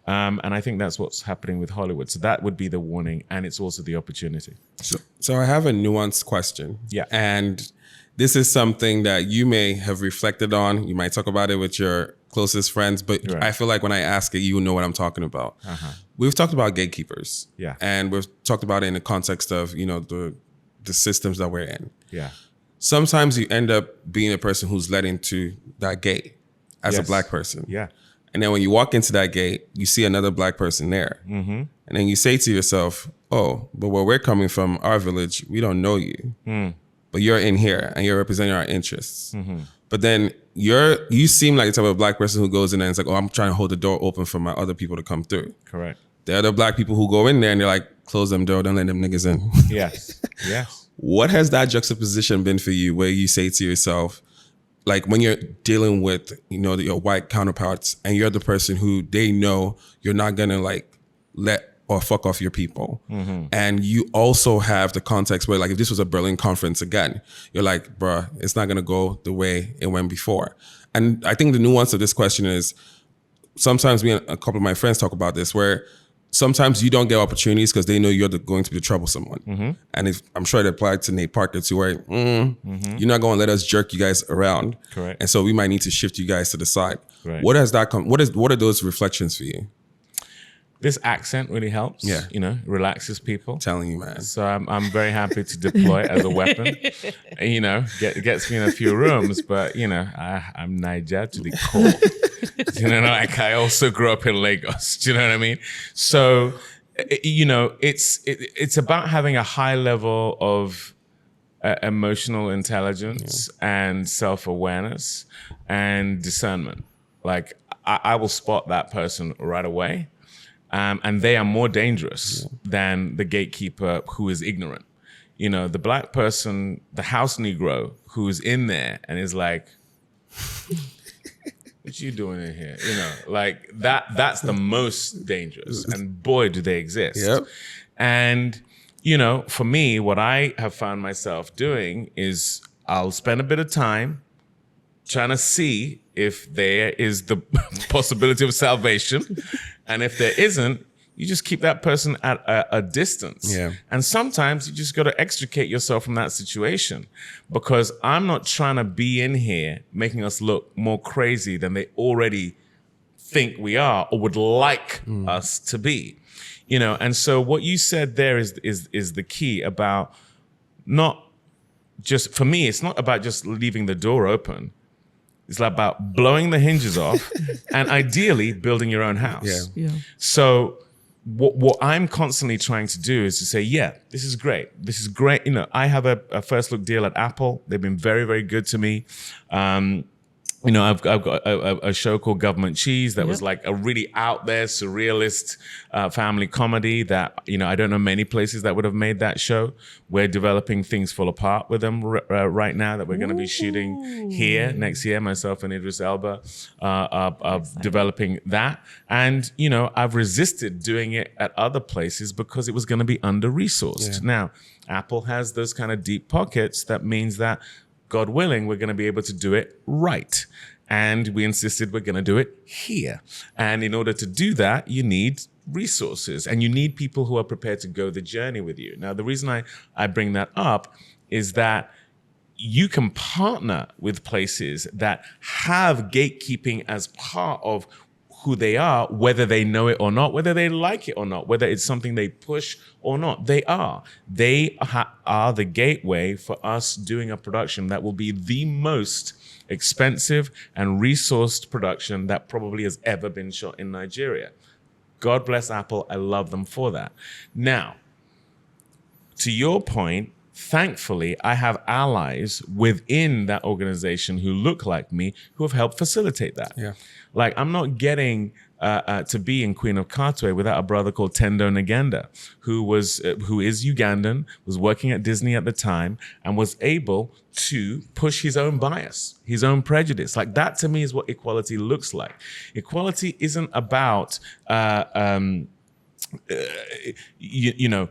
Speaker 1: And I think that's what's happening with Hollywood. So that would be the warning, and it's also the opportunity.
Speaker 3: So I have a nuanced question.
Speaker 1: Yeah.
Speaker 3: And this is something that you may have reflected on. You might talk about it with your closest friends, but
Speaker 1: right.
Speaker 3: I feel like when I ask it, you know what I'm talking about.
Speaker 1: Uh-huh.
Speaker 3: We've talked about gatekeepers.
Speaker 1: Yeah.
Speaker 3: And we've talked about it in the context of, you know, the systems that we're in.
Speaker 1: Yeah.
Speaker 3: Sometimes you end up being a person who's led into that gate as a
Speaker 1: Yes.
Speaker 3: Black person.
Speaker 1: Yeah.
Speaker 3: And then when you walk into that gate, you see another Black person there. Mm-hmm. And then you say to yourself, oh, but where we're coming from, our village, we don't know you. But you're in here and you're representing our interests. Mm-hmm. But then you seem like the type of Black person who goes in there and it's like, oh, I'm trying to hold the door open for my other people to come through.
Speaker 1: Correct.
Speaker 3: The other Black people who go in there and they're like, close them door, don't let them niggas in.
Speaker 1: Yes. Yes.
Speaker 3: What has that juxtaposition been for you, where you say to yourself, like when you're dealing with, you know, your white counterparts and you're the person who they know you're not gonna like let or fuck off your people. Mm-hmm. And you also have the context where, like, if this was a Berlin conference again, you're like, bruh, it's not gonna go the way it went before. And I think the nuance of this question is, sometimes me and a couple of my friends talk about this, where sometimes you don't get opportunities because they know you're going to be the troublesome one. Mm-hmm. And I'm sure it applied to Nate Parker too, where you're not going to let us jerk you guys around.
Speaker 1: Correct.
Speaker 3: And so we might need to shift you guys to the side.
Speaker 1: Right.
Speaker 3: What has that come? What are those reflections for you?
Speaker 1: This accent really helps.
Speaker 3: Yeah.
Speaker 1: You know, relaxes people.
Speaker 3: I'm telling you, man.
Speaker 1: So I'm very happy to deploy it as a weapon. You know, gets me in a few rooms, but you know, I'm Niger to the core. You know, like I also grew up in Lagos. Do you know what I mean? So, you know, it's about having a high level of emotional intelligence and self-awareness and discernment. Like I will spot that person right away. And they are more dangerous than the gatekeeper who is ignorant. You know, the Black person, the house Negro who's in there and is like, what you doing in here? You know, like that's the most dangerous. And boy, do they exist.
Speaker 3: Yep.
Speaker 1: And, you know, for me, what I have found myself doing is I'll spend a bit of time trying to see if there is the possibility of salvation. And if there isn't, you just keep that person at a distance.
Speaker 3: Yeah.
Speaker 1: And sometimes you just got to extricate yourself from that situation, because I'm not trying to be in here making us look more crazy than they already think we are or would like us to be. You know, and so what you said there is the key about not just, for me, it's not about just leaving the door open. It's about blowing the hinges off and ideally building your own house.
Speaker 2: Yeah.
Speaker 1: So what I'm constantly trying to do is to say, yeah, this is great. This is great. You know, I have a first look deal at Apple. They've been very, very good to me. You know, I've got a show called Government Cheese that was like a really out there, surrealist family comedy that, you know, I don't know many places that would have made that show. We're developing Things Fall Apart with them right now that we're going to be shooting here next year. Myself and Idris Elba are developing that. And, you know, I've resisted doing it at other places because it was going to be under-resourced. Now, Apple has those kind of deep pockets. That means that, God willing, we're going to be able to do it right. And we insisted we're going to do it here. And in order to do that, you need resources and you need people who are prepared to go the journey with you. Now, the reason I bring that up is that you can partner with places that have gatekeeping as part of who they are, whether they know it or not, whether they like it or not, whether it's something they push or not. They are. They are the gateway for us doing a production that will be the most expensive and resourced production that probably has ever been shot in Nigeria. God bless Apple. I love them for that. Now, to your point, thankfully, I have allies within that organization who look like me who have helped facilitate that.
Speaker 3: Yeah.
Speaker 1: Like, I'm not getting to be in Queen of Katwe without a brother called Tendo Ngenda, who is Ugandan, was working at Disney at the time, and was able to push his own bias, his own prejudice. Like, that to me is what equality looks like. Equality isn't about you know,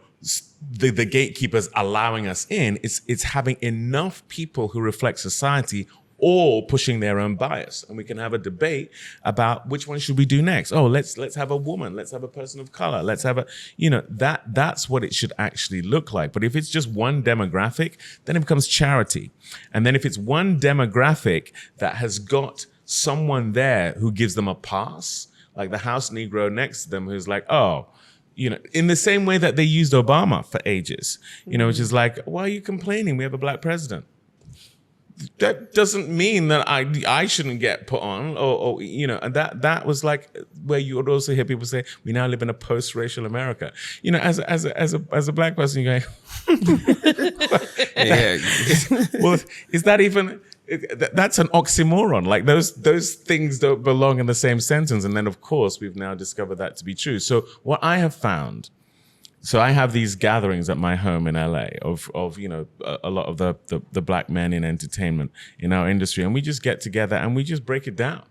Speaker 1: the gatekeepers allowing us in. It's having enough people who reflect society all pushing their own bias, and we can have a debate about which one should we do next. Oh, let's have a woman, let's have a person of color, let's have a, you know, that's what it should actually look like. But if it's just one demographic, then it becomes charity. And then if it's one demographic that has got someone there who gives them a pass, like the house Negro next to them who's like, oh, you know, in the same way that they used Obama for ages, you know, which is like, why are you complaining? We have a black president. That doesn't mean that I shouldn't get put on, or you know, and that was like where you would also hear people say, we now live in a post-racial America. You know, as a black person, you go,
Speaker 3: Yeah.
Speaker 1: well, is that even? That's an oxymoron. Like those things don't belong in the same sentence. And then, of course, we've now discovered that to be true. So what I have found. So I have these gatherings at my home in LA of you know, a lot of the black men in entertainment in our industry, and we just get together and we just break it down.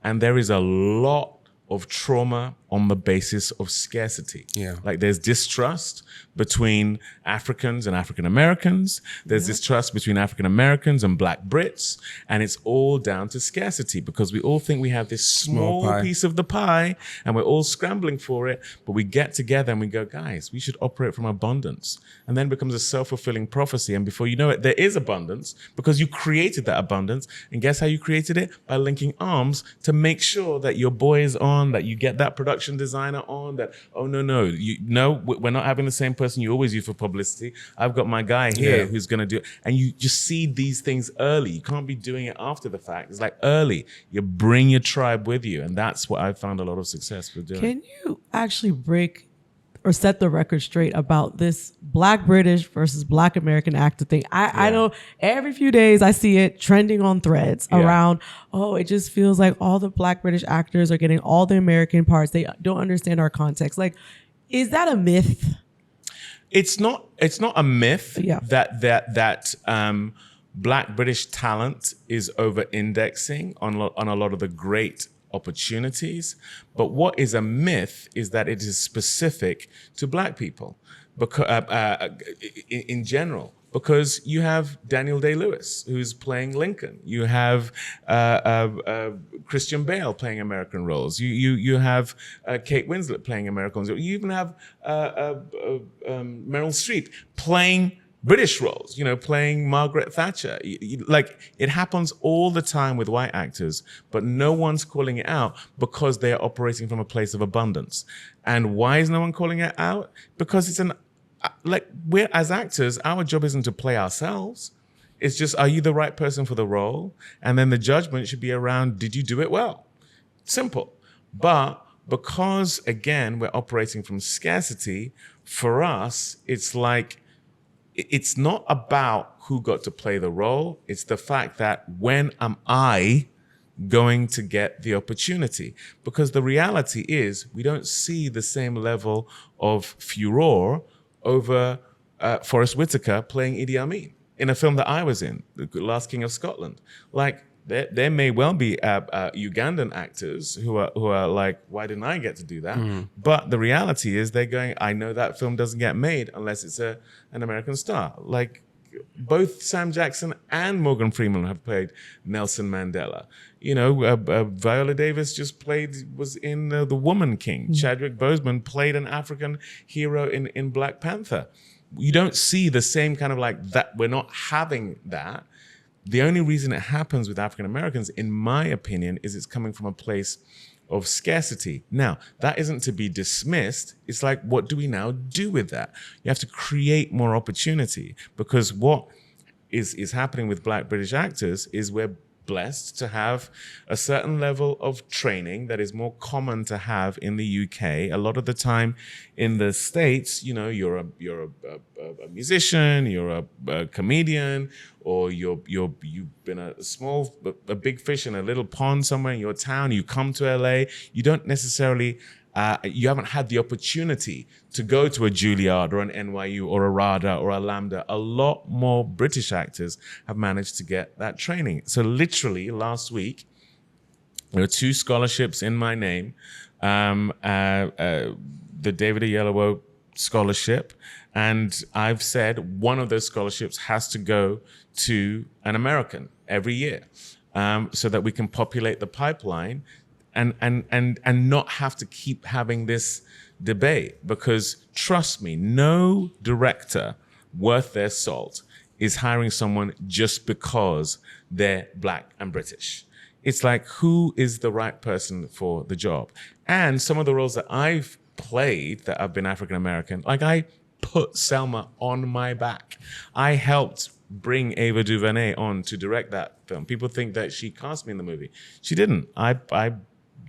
Speaker 1: And there is a lot of trauma on the basis of scarcity.
Speaker 3: Yeah.
Speaker 1: Like there's distrust between Africans and African Americans. There's distrust between African Americans and Black Brits. And it's all down to scarcity because we all think we have this small piece of the pie and we're all scrambling for it. But we get together and we go, guys, we should operate from abundance. And then it becomes a self-fulfilling prophecy. And before you know it, there is abundance because you created that abundance. And guess how you created it? By linking arms to make sure that your boy is on, that you get that production designer on, that, oh, no, we're not having the same person you always use for publicity. I've got my guy here who's going to do it. And you just see these things early. You can't be doing it after the fact. It's like early. You bring your tribe with you. And that's what I've found a lot of success with doing.
Speaker 2: Can you actually break or set the record straight about this Black British versus Black American actor thing? I know every few days I see it trending on threads around, oh, it just feels like all the Black British actors are getting all the American parts. They don't understand our context. Like, is that a myth?
Speaker 1: It's not a myth that Black British talent is over-indexing on a lot of the great opportunities. But what is a myth is that it is specific to Black people, because in general, because you have Daniel Day-Lewis, who's playing Lincoln. You have Christian Bale playing American roles. You have Kate Winslet playing American roles. You even have Meryl Streep playing British roles, playing Margaret Thatcher. Like, it happens all the time with white actors, but no one's calling it out because they are operating from a place of abundance. And why is no one calling it out? Because it's we're, as actors, our job isn't to play ourselves. It's just, are you the right person for the role? And then the judgment should be around, did you do it well? Simple. But because, again, we're operating from scarcity, for us, it's like, it's not about who got to play the role. It's the fact that when am I going to get the opportunity? Because the reality is we don't see the same level of furor over Forrest Whitaker playing Idi Amin in a film that I was in, The Last King of Scotland. Like, there may well be Ugandan actors who are like, why didn't I get to do that? But the reality is they're going, I know that film doesn't get made unless it's an American star. Like, both Sam Jackson and Morgan Freeman have played Nelson Mandela. Viola Davis was in The Woman King. Chadwick Boseman played an African hero in Black Panther. You don't see the same kind of like that. We're not having that. The only reason it happens with African Americans, in my opinion, is it's coming from a place of scarcity. Now, that isn't to be dismissed. It's like, what do we now do with that? You have to create more opportunity, because what is happening with Black British actors is we're blessed to have a certain level of training that is more common to have in the UK. A lot of the time in the States, you're a musician, you're a comedian, or you've been a big fish in a little pond somewhere in your town. You come to LA, you don't necessarily you haven't had the opportunity to go to a Juilliard or an NYU or a RADA or a LAMDA. A lot more British actors have managed to get that training. So literally last week, there were 2 scholarships in my name. The David Oyelowo scholarship. And I've said one of those scholarships has to go to an American every year, so that we can populate the pipeline and not have to keep having this debate. Because trust me, no director worth their salt is hiring someone just because they're Black and British. It's like, who is the right person for the job? And some of the roles that I've played that have been African American, like I put Selma on my back. I helped bring Ava DuVernay on to direct that film. People think that she cast me in the movie. She didn't. I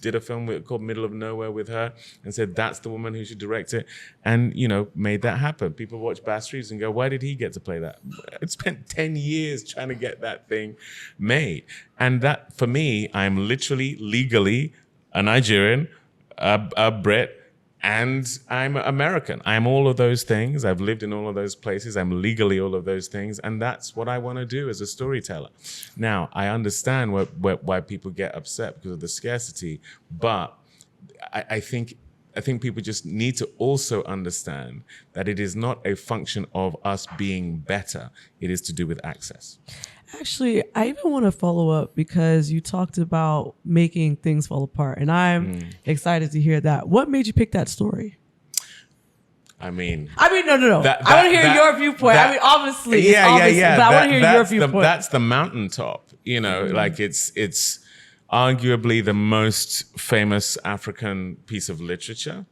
Speaker 1: did a film called Middle of Nowhere with her and said that's the woman who should direct it, and made that happen. People watch Bass Reeves and go, why did he get to play that? I spent 10 years trying to get that thing made. And that, for me, I'm literally legally a Nigerian, a Brit, and I'm American. I'm all of those things. I've lived in all of those places. I'm legally all of those things. And that's what I want to do as a storyteller. Now, I understand why people get upset because of the scarcity, but I think people just need to also understand that it is not a function of us being better. It is to do with access.
Speaker 2: Actually, I even want to follow up because you talked about making things fall apart, and I'm excited to hear that. What made you pick that story?
Speaker 1: I mean,
Speaker 2: no. I want to hear your viewpoint. Obviously,
Speaker 1: yeah.
Speaker 2: But I want to hear your viewpoint.
Speaker 1: That's the mountaintop. Like it's arguably the most famous African piece of literature,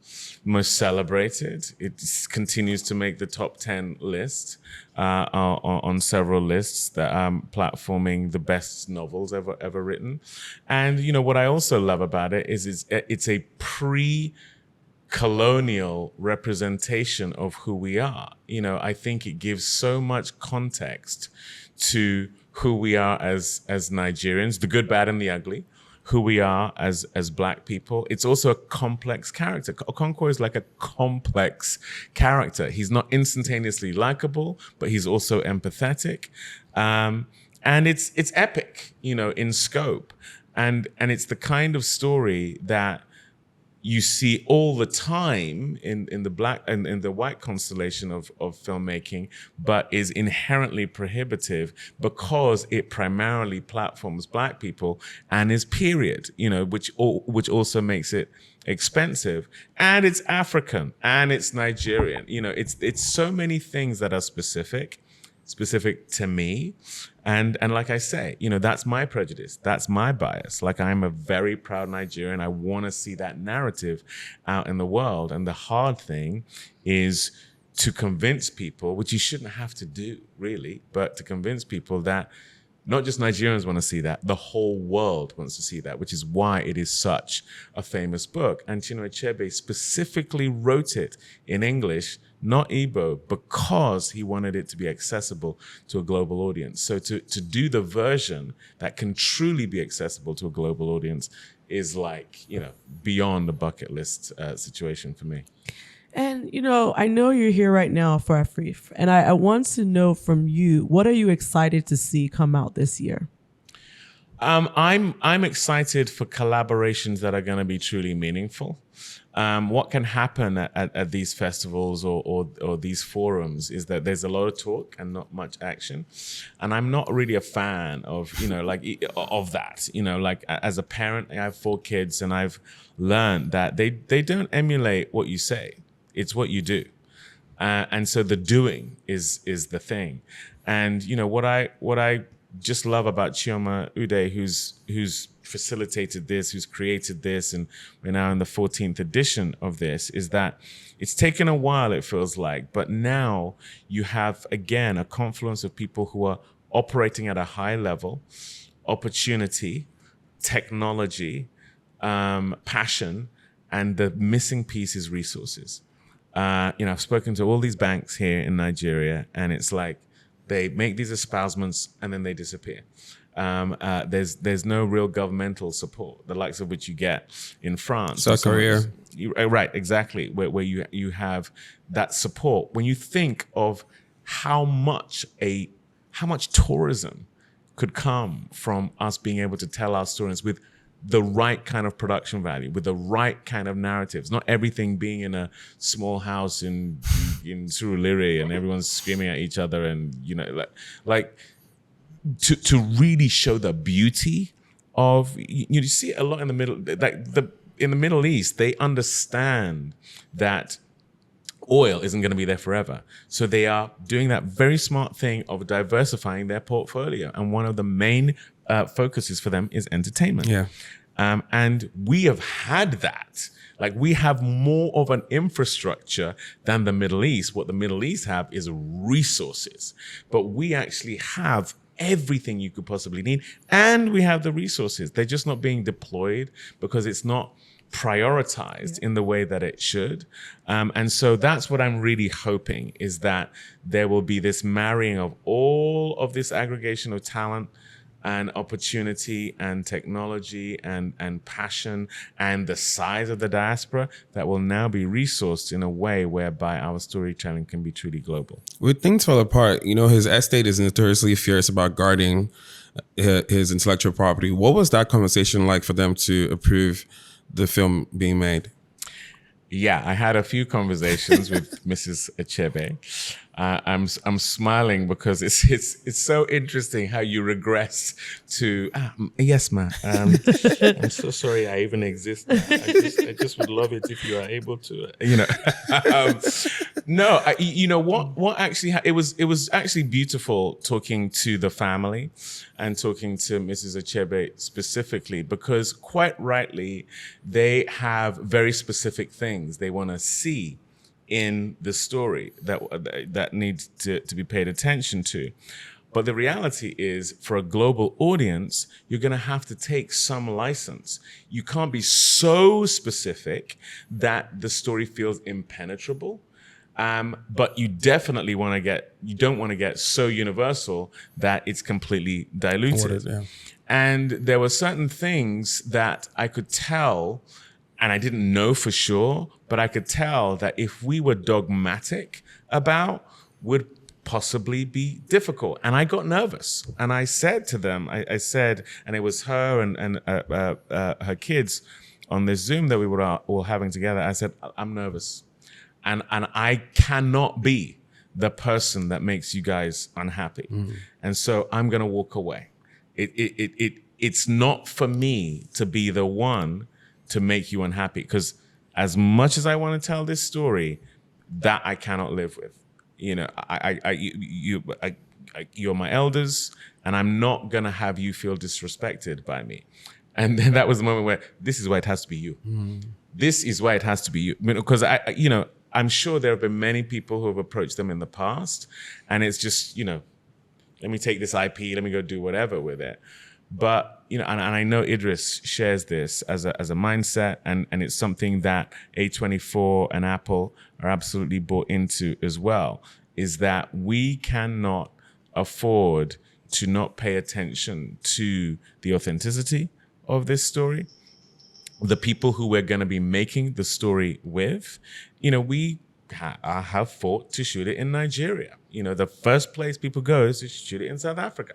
Speaker 1: most celebrated. It continues to make the top 10 list on several lists that are platforming the best novels ever written. And what I also love about it is it's a pre-colonial representation of who we are. I think it gives so much context to who we are as Nigerians, the good, bad, and the ugly, who we are as Black people. It's also a complex character. Okonkwo is like a complex character. He's not instantaneously likable, but he's also empathetic. And it's epic, in scope. And it's the kind of story that you see all the time in the black and in the white constellation of filmmaking, but is inherently prohibitive because it primarily platforms black people and is period, which also makes it expensive, and it's African and it's Nigerian. It's so many things that are specific to me. And like I say, that's my prejudice. That's my bias. Like, I'm a very proud Nigerian. I want to see that narrative out in the world. And the hard thing is to convince people, which you shouldn't have to do really, but to convince people that not just Nigerians want to see that, the whole world wants to see that, which is why it is such a famous book. And Chinua Achebe specifically wrote it in English, not Igbo, because he wanted it to be accessible to a global audience. So to do the version that can truly be accessible to a global audience is like, beyond the bucket list situation for me.
Speaker 2: And, I know you're here right now for AFRIFF, and I want to know from you, what are you excited to see come out this year?
Speaker 1: I'm excited for collaborations that are going to be truly meaningful. What can happen at these festivals or these forums is that there's a lot of talk and not much action, and I'm not really a fan of of that. As a parent, I have 4 kids, and I've learned that they don't emulate what you say; it's what you do, and so the doing is the thing. And what I just love about Chioma Ude, who's facilitated this, who's created this, and we're now in the 14th edition of this, is that it's taken a while, it feels like, but now you have, again, a confluence of people who are operating at a high level, opportunity, technology, passion, and the missing piece is resources. I've spoken to all these banks here in Nigeria, and it's like, they make these espousments and then they disappear. There's no real governmental support, the likes of which you get in France.
Speaker 3: South Korea.
Speaker 1: Right, exactly, where you have that support. When you think of how much tourism could come from us being able to tell our stories with the right kind of production value, with the right kind of narratives, not everything being in a small house in Surulere and everyone's screaming at each other, and to really show the beauty of, you see it a lot in the middle, in the Middle East, they understand that oil isn't going to be there forever. So they are doing that very smart thing of diversifying their portfolio. And one of the main focuses for them is entertainment.
Speaker 3: Yeah.
Speaker 1: And we have had that. Like, we have more of an infrastructure than the Middle East. What the Middle East have is resources. But we actually have everything you could possibly need. And we have the resources. They're just not being deployed because it's not prioritized in the way that it should. And so that's what I'm really hoping, is that there will be this marrying of all of this aggregation of talent and opportunity and technology and passion and the size of the diaspora that will now be resourced in a way whereby our storytelling can be truly global.
Speaker 3: When things fall apart, his estate is notoriously fierce about guarding his intellectual property. What was that conversation like for them to approve the film being made?
Speaker 1: Yeah, I had a few conversations with Mrs. Achebe. I'm smiling because it's so interesting how you regress to yes, ma. I'm so sorry I even exist. I just would love it if you are able to. What actually it was actually beautiful talking to the family and talking to Mrs. Achebe specifically, because quite rightly they have very specific things they want to see in the story that needs to be paid attention to. But the reality is, for a global audience, you're going to have to take some license. You can't be so specific that the story feels impenetrable. But you definitely don't want to get so universal that it's completely diluted.
Speaker 3: Yeah.
Speaker 1: And there were certain things that I could tell, and I didn't know for sure, but I could tell that if we were dogmatic about, would possibly be difficult. And I got nervous. And I said to them, I said, and it was her and her kids on this Zoom that we were all having together, I said, I'm nervous. And I cannot be the person that makes you guys unhappy. And so I'm going to walk away. It's not for me to be the one to make you unhappy, because as much as I want to tell this story, that I cannot live with. You know, you're my elders, and I'm not going to have you feel disrespected by me. And then that was the moment where this is why it has to be you. This is why it has to be you. Because I'm sure there have been many people who have approached them in the past, and it's just, let me take this IP, let me go do whatever with it. But, and I know Idris shares this as a mindset, and it's something that A24 and Apple are absolutely bought into as well, is that we cannot afford to not pay attention to the authenticity of this story, the people who we're going to be making the story with. We have fought to shoot it in Nigeria. The first place people go is to shoot it in South Africa,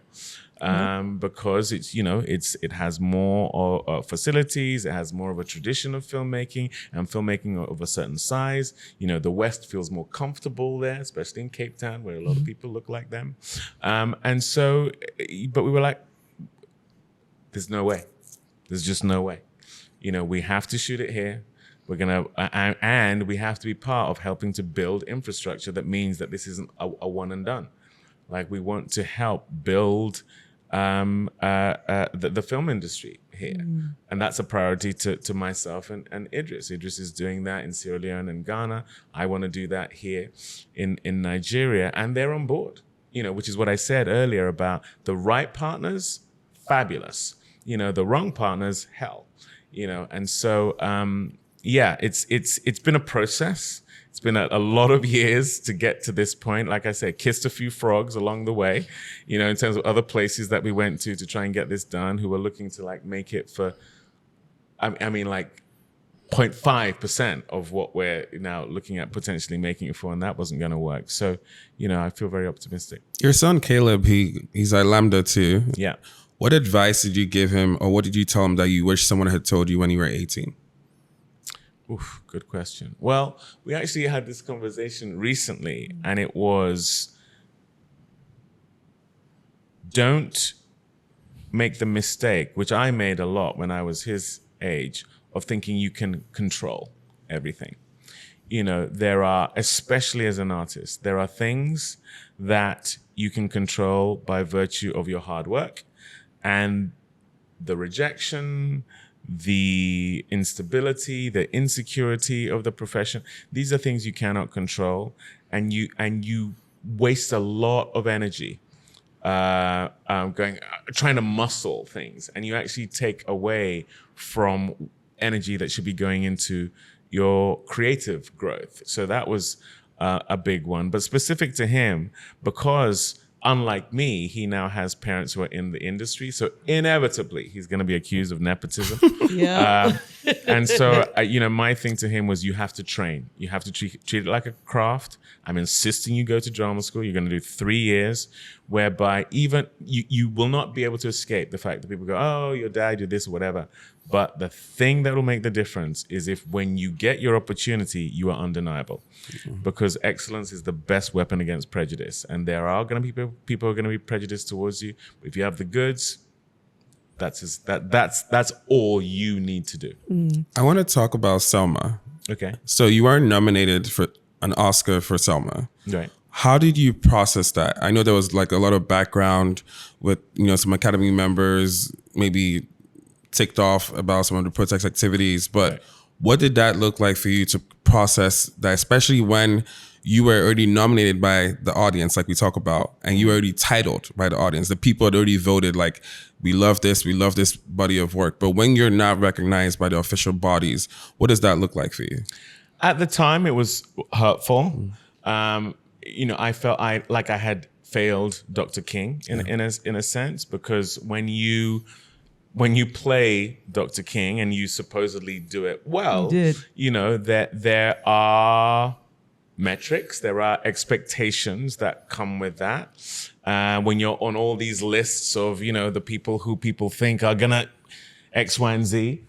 Speaker 1: because it has more facilities, it has more of a tradition of filmmaking, and filmmaking of a certain size. The West feels more comfortable there, especially in Cape Town, where a lot of people look like them. And so, but we were like, there's no way. There's just no way. We have to shoot it here. We're going to, and we have to be part of helping to build infrastructure that means that this isn't a one and done. Like, we want to help build the film industry here. And that's a priority to myself and Idris. Idris is doing that in Sierra Leone and Ghana. I want to do that here in Nigeria. And they're on board, which is what I said earlier about the right partners, fabulous. The wrong partners, hell. And so, it's been a process. It's been a lot of years to get to this point. Like I said, kissed a few frogs along the way, in terms of other places that we went to try and get this done, who were looking to make it for, 0.5% of what we're now looking at potentially making it for, and that wasn't going to work. So, I feel very optimistic.
Speaker 3: Your son, Caleb, he's at LAMDA too.
Speaker 1: Yeah.
Speaker 3: What advice did you give him, or what did you tell him that you wish someone had told you when you were 18?
Speaker 1: Oof, good question. Well, we actually had this conversation recently, and it was, don't make the mistake, which I made a lot when I was his age, of thinking you can control everything. There are, especially as an artist, there are things that you can control by virtue of your hard work, and the rejection, the instability, the insecurity of the profession. These are things you cannot control, and you waste a lot of energy trying to muscle things, and you actually take away from energy that should be going into your creative growth. So that was a big one. But specific to him, because unlike me, he now has parents who are in the industry. So inevitably, he's going to be accused of nepotism. And so, my thing to him was, you have to train. You have to treat it like a craft. I'm insisting you go to drama school. You're going to do 3 years, whereby even you will not be able to escape the fact that people go, oh, your dad did this or whatever. But the thing that will make the difference is if when you get your opportunity, you are undeniable. Because excellence is the best weapon against prejudice. And there are going to be people who are going to be prejudiced towards you. But if you have the goods, that's all you need to do.
Speaker 3: I want to talk about Selma.
Speaker 1: Okay.
Speaker 3: So you were nominated for an Oscar for Selma.
Speaker 1: Right.
Speaker 3: How did you process that? I know there was a lot of background with, some Academy members maybe ticked off about some of the protest activities, but right. What did that look like for you to process that, especially when you were already nominated by the audience, like we talk about, and you were already titled by the audience? The people had already voted, we love this body of work. But when you're not recognized by the official bodies, what does that look like for you?
Speaker 1: At the time, it was hurtful. I felt I had failed Dr. King in a sense, because when you play Dr. King and you supposedly do it well, that there are metrics, there are expectations that come with that. When you're on all these lists of, the people who people think are gonna X, Y, and Z,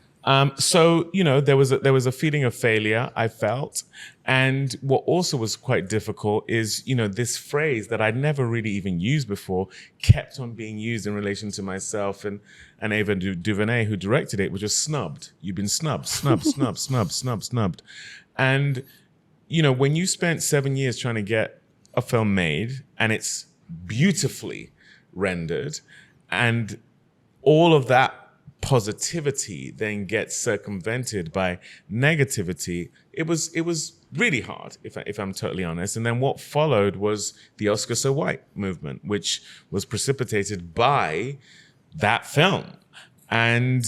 Speaker 1: So, there was a feeling of failure I felt. And what also was quite difficult is, this phrase that I'd never really even used before kept on being used in relation to myself and Ava DuVernay, who directed it, which was snubbed. You've been snubbed. And, when you spent 7 years trying to get a film made and it's beautifully rendered and all of that positivity then gets circumvented by negativity, it was really hard, if I'm totally honest. And then what followed was the OscarsSoWhite movement, which was precipitated by that film. And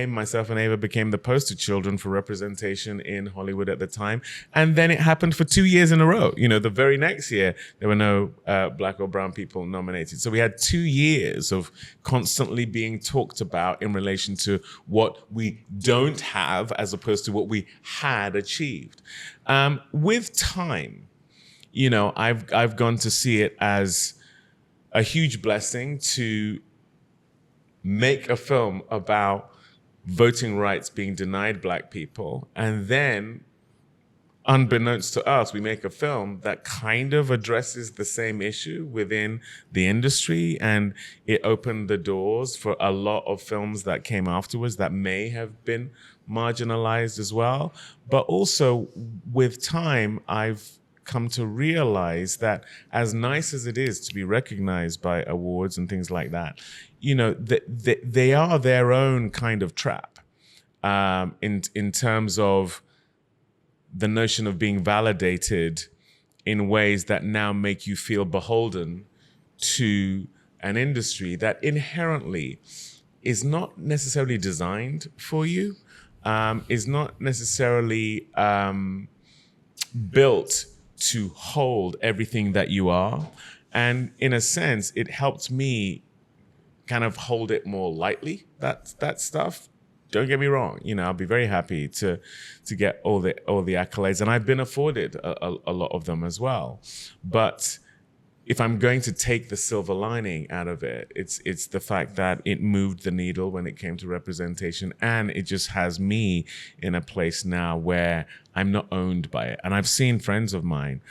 Speaker 1: myself and Ava became the poster children for representation in Hollywood at the time. And then it happened for 2 years in a row. The very next year, there were no black or brown people nominated. So we had 2 years of constantly being talked about in relation to what we don't have as opposed to what we had achieved. With time, I've gone to see it as a huge blessing to make a film about voting rights being denied black people. And then, unbeknownst to us, we make a film that kind of addresses the same issue within the industry. And it opened the doors for a lot of films that came afterwards that may have been marginalized as well. But also, with time, I've come to realize that as nice as it is to be recognized by awards and things like that, they are their own kind of trap in terms of the notion of being validated in ways that now make you feel beholden to an industry that inherently is not necessarily designed for you, is not necessarily built to hold everything that you are. And in a sense, it helped me kind of hold it more lightly, that stuff. Don't get me wrong, I'll be very happy to get all the accolades, and I've been afforded a lot of them as well. But if I'm going to take the silver lining out of it, it's the fact that it moved the needle when it came to representation, and it just has me in a place now where I'm not owned by it. And I've seen friends of mine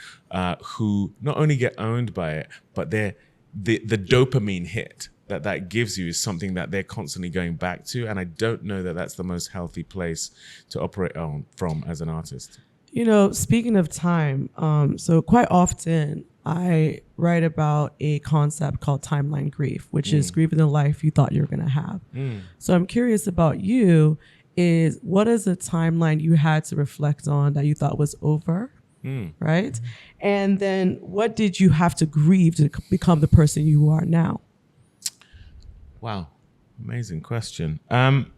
Speaker 1: who not only get owned by it, but the dopamine hit that gives you is something that they're constantly going back to. And I don't know that that's the most healthy place to operate from as an artist.
Speaker 2: Speaking of time, so quite often I write about a concept called timeline grief, which is grieving the life you thought you were going to have. So I'm curious about you, what is a timeline you had to reflect on that you thought was over, right? And then what did you have to grieve to become the person you are now?
Speaker 1: Wow, amazing question. One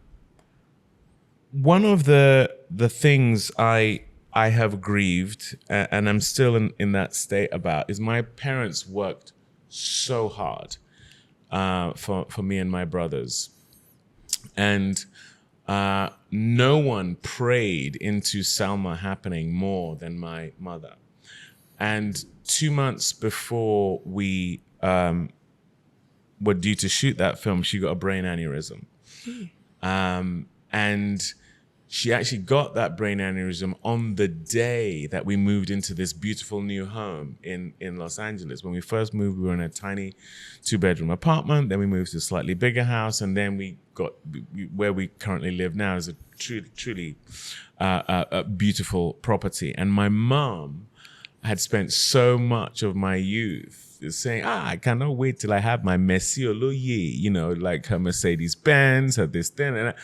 Speaker 1: of the things I have grieved, and I'm still in that state about, is my parents worked so hard for me and my brothers. And no one prayed into Selma happening more than my mother. And 2 months before we were due to shoot that film, she got a brain aneurysm. And she actually got that brain aneurysm on the day that we moved into this beautiful new home in Los Angeles. When we first moved, we were in a tiny 2-bedroom apartment. Then we moved to a slightly bigger house. And then we got where we currently live now is a truly beautiful property. And my mom had spent so much of my youth saying, I cannot wait till I have my Monsieur Loyer, like her Mercedes Benz, her this, then.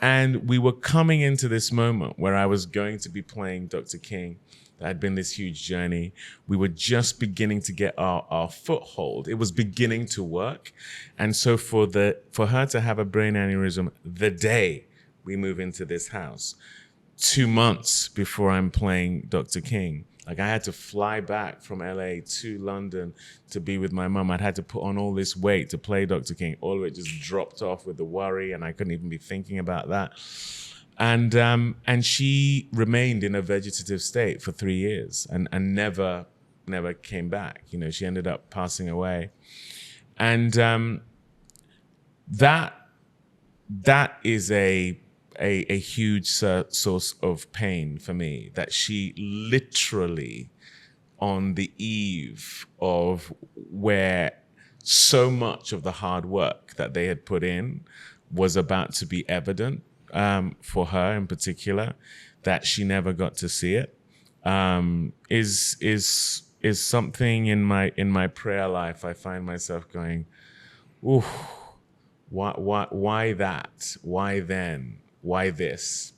Speaker 1: And we were coming into this moment where I was going to be playing Dr. King. That had been this huge journey. We were just beginning to get our foothold. It was beginning to work. And so for her to have a brain aneurysm the day we move into this house, 2 months before I'm playing Dr. King, like I had to fly back from LA to London to be with my mum. I'd had to put on all this weight to play Dr. King. All of it just dropped off with the worry, and I couldn't even be thinking about that. And she remained in a vegetative state for 3 years and never came back. She ended up passing away. And that is a a huge source of pain for me, that she literally, on the eve of where so much of the hard work that they had put in was about to be evident, for her in particular, that she never got to see it, is something in my prayer life. I find myself going, ooh, why that? Why then? Why this?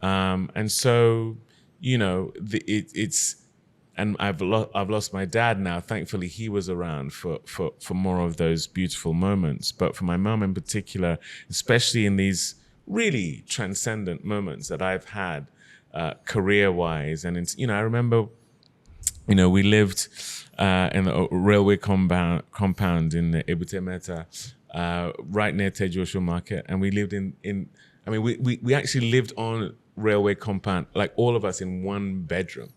Speaker 1: And so, it's, and I've lost my dad now. Thankfully, he was around for more of those beautiful moments. But for my mom in particular, especially in these really transcendent moments that I've had, career-wise, and it's, I remember, we lived in a railway compound in Ebute Metta, right near Tejuosho Market, and we lived we actually lived on railway compound, like all of us in one bedroom.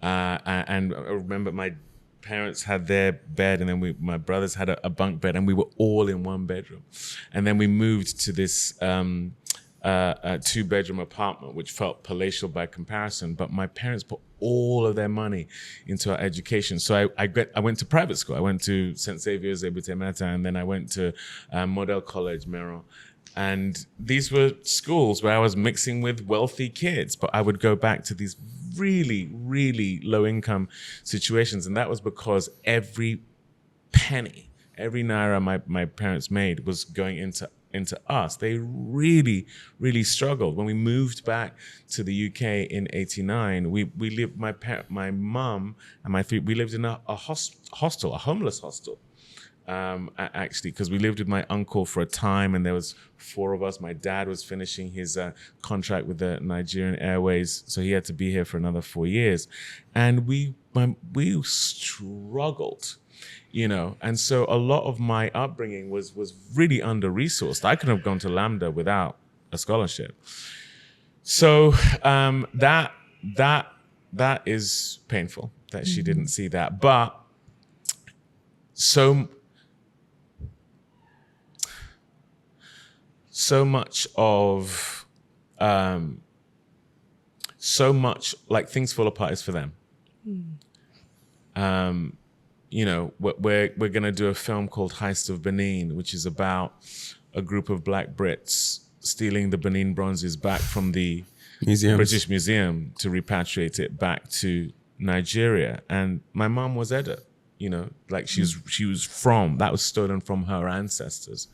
Speaker 1: And I remember my parents had their bed, and then my brothers had a bunk bed, and we were all in one bedroom. And then we moved to this a 2-bedroom apartment, which felt palatial by comparison. But my parents put all of their money into our education. So I went to private school. I went to St. Xavier's, Ebute Metta, and then I went to Model College, Merrill. And these were schools where I was mixing with wealthy kids, but I would go back to these really, really low-income situations. And that was because every penny, every naira my parents made was going into us. They really, really struggled. When we moved back to the UK in '89, we lived, my mum and my three, we lived in a hostel, a homeless hostel. Actually, because we lived with my uncle for a time, and there was 4 of us. My dad was finishing his contract with the Nigerian Airways, so he had to be here for another 4 years, and we struggled, And so a lot of my upbringing was really under-resourced. I couldn't have gone to LAMDA without a scholarship. So that is painful that she didn't see that, but so much like things fall apart is for them. We're going to do a film called Heist of Benin, which is about a group of Black Brits stealing the Benin bronzes back from the British Museum to repatriate it back to Nigeria. And my mom was Edda, like she was from, that was stolen from her ancestors.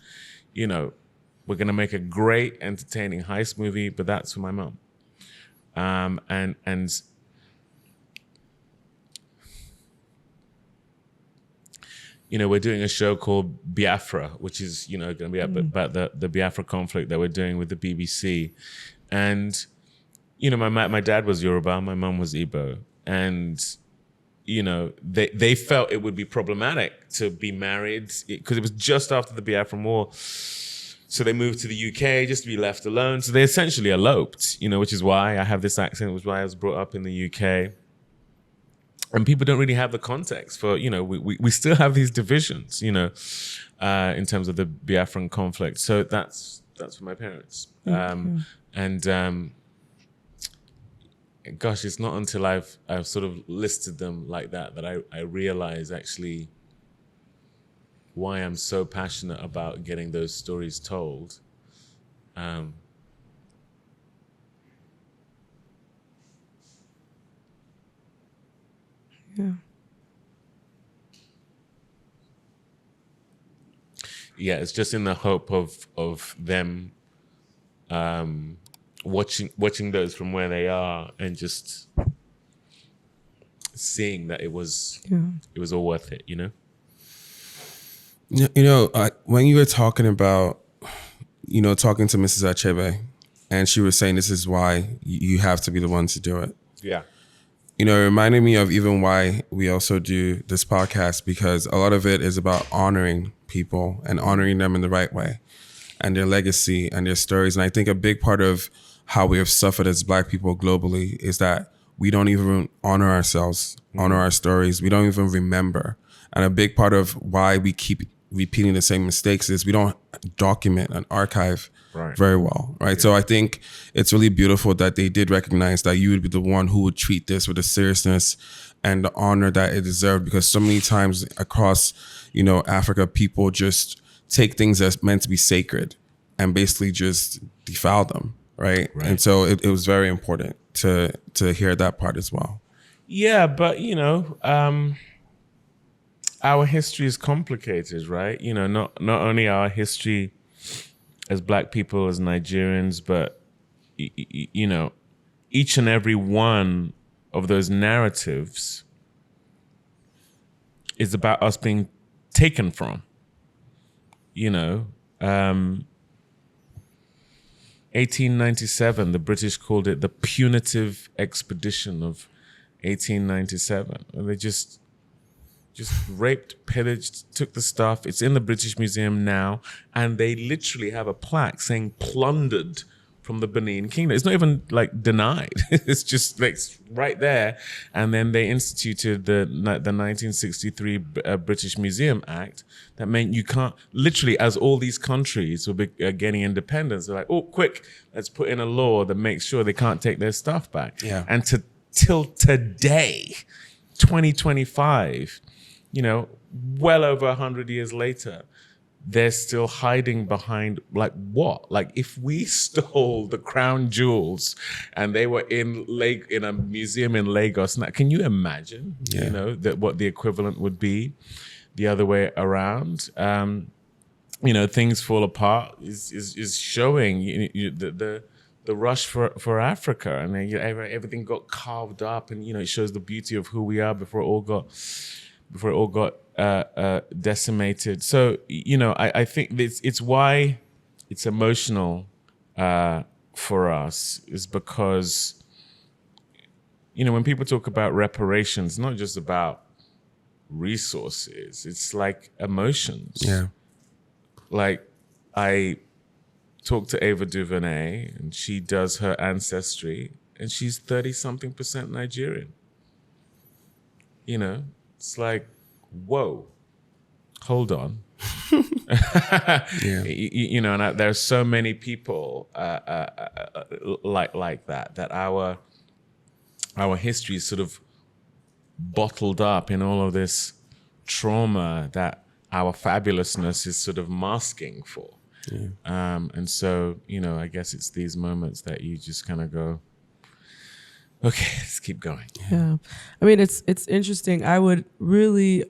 Speaker 1: We're going to make a great, entertaining heist movie, but that's for my mom. And we're doing a show called Biafra, which is, going to be about the Biafra conflict that we're doing with the BBC. And, my dad was Yoruba, my mom was Igbo. And, they felt it would be problematic to be married because it was just after the Biafran War. So they moved to the UK just to be left alone. So they essentially eloped, which is why I have this accent, which is why I was brought up in the UK. And people don't really have the context for, we still have these divisions, in terms of the Biafran conflict. So that's for my parents. Gosh, it's not until I've sort of listed them like that I realize actually why I'm so passionate about getting those stories told. Yeah. Yeah, it's just in the hope of them watching those from where they are and just seeing that it was all worth it,
Speaker 3: when you were talking about, talking to Mrs. Achebe, and she was saying this is why you have to be the one to do it.
Speaker 1: Yeah.
Speaker 3: It reminded me of even why we also do this podcast, because a lot of it is about honoring people and honoring them in the right way and their legacy and their stories. And I think a big part of how we have suffered as Black people globally is that we don't even honor ourselves, honor our stories. We don't even remember. And a big part of why we keep repeating the same mistakes is we don't document and archive very well, right? So I think it's really beautiful that they did recognize that you would be the one who would treat this with the seriousness and the honor that it deserved, because so many times across, Africa, people just take things that's meant to be sacred and basically just defile them, right? And so it was very important to hear that part as well.
Speaker 1: Yeah, but our history is complicated, right? Not only our history as Black people, as Nigerians, but each and every one of those narratives is about us being taken from. 1897, the British called it the punitive expedition of 1897. And they just raped, pillaged, took the stuff. It's in the British Museum now, and they literally have a plaque saying plundered from the Benin Kingdom. It's not even denied. It's just right there. And then they instituted the 1963 British Museum Act that meant you can't, literally, as all these countries were getting independence, they're like, oh, quick, let's put in a law that makes sure they can't take their stuff back.
Speaker 3: Yeah.
Speaker 1: And till today, 2025, well over 100 years later, they're still hiding behind what? If we stole the crown jewels and they were in a museum in Lagos, now, can you imagine? That what the equivalent would be the other way around? Things fall apart is showing the rush for Africa, and everything got carved up, and it shows the beauty of who we are before it all got decimated. So I think it's why it's emotional for us, is because when people talk about reparations, not just about resources, it's like emotions.
Speaker 3: Yeah.
Speaker 1: I talked to Ava DuVernay, and she does her ancestry, and she's 30-something% Nigerian. It's like, whoa, hold on.
Speaker 3: Yeah.
Speaker 1: And there's so many people like that our history is sort of bottled up in all of this trauma that our fabulousness is sort of masking for.
Speaker 3: Yeah.
Speaker 1: And so, I guess it's these moments that you just kind of go, okay, let's keep going.
Speaker 2: Yeah. I mean, it's interesting. I would really,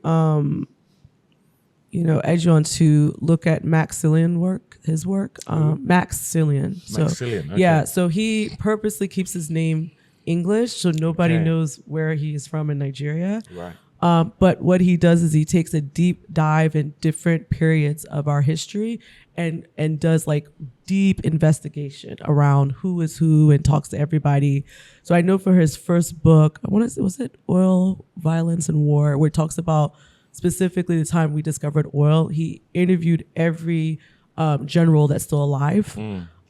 Speaker 2: edge on to look at his work. Max Cillian.
Speaker 1: Cillian, okay.
Speaker 2: Yeah. So he purposely keeps his name English, so nobody knows where he is from in Nigeria.
Speaker 1: Right.
Speaker 2: But what he does is he takes a deep dive in different periods of our history and does deep investigation around who is who and talks to everybody. So I know for his first book, was it Oil, Violence, and War, where it talks about specifically the time we discovered oil. He interviewed every general that's still alive.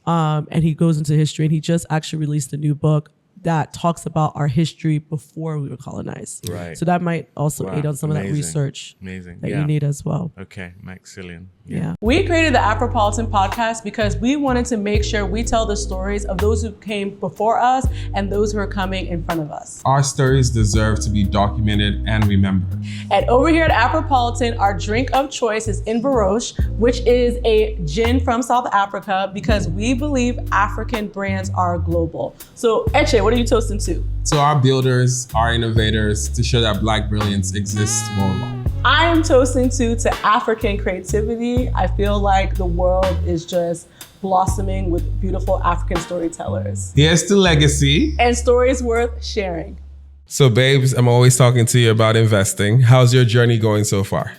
Speaker 2: And he goes into history, and he just actually released a new book that talks about our history before we were colonized.
Speaker 1: Right.
Speaker 2: So that might also aid on some of that research that you need as well.
Speaker 1: Okay, Max Cillian.
Speaker 2: Yeah. We created the Afropolitan Podcast because we wanted to make sure we tell the stories of those who came before us and those who are coming in front of us.
Speaker 3: Our stories deserve to be documented and remembered.
Speaker 2: And over here at Afropolitan, our drink of choice is Inveroche, which is a gin from South Africa, because we believe African brands are global. So, Achebe, what are you toasting to?
Speaker 3: To our builders, our innovators, to show that Black brilliance exists worldwide.
Speaker 2: I am toasting to African creativity. I feel like the world is just blossoming with beautiful African storytellers.
Speaker 3: Here's to legacy.
Speaker 2: And stories worth sharing.
Speaker 3: So babes, I'm always talking to you about investing. How's your journey going so far?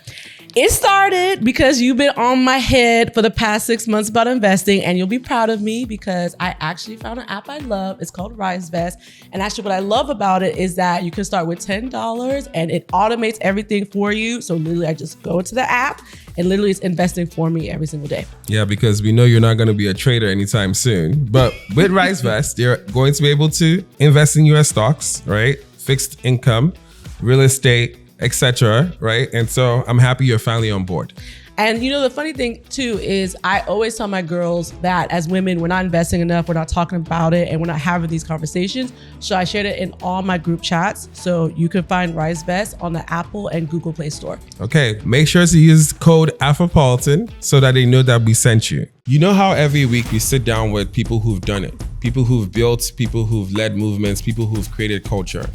Speaker 2: It started because you've been on my head for the past 6 months about investing, and you'll be proud of me because I actually found an app I love. It's called RiseVest. And actually what I love about it is that you can start with $10 and it automates everything for you. So literally I just go into the app and literally it's investing for me every single day.
Speaker 3: Yeah, because we know you're not going to be a trader anytime soon. But with RiseVest, you're going to be able to invest in US stocks, right? Fixed income, real estate, etc., right? And so I'm happy you're finally on board.
Speaker 2: And the funny thing too is I always tell my girls that as women, we're not investing enough, we're not talking about it, and we're not having these conversations. So I shared it in all my group chats. So you can find Rise Best on the Apple and Google Play Store.
Speaker 3: Okay, make sure to use code Afropolitan so that they know that we sent you. You know how every week we sit down with people who've done it, people who've built, people who've led movements, people who've created culture.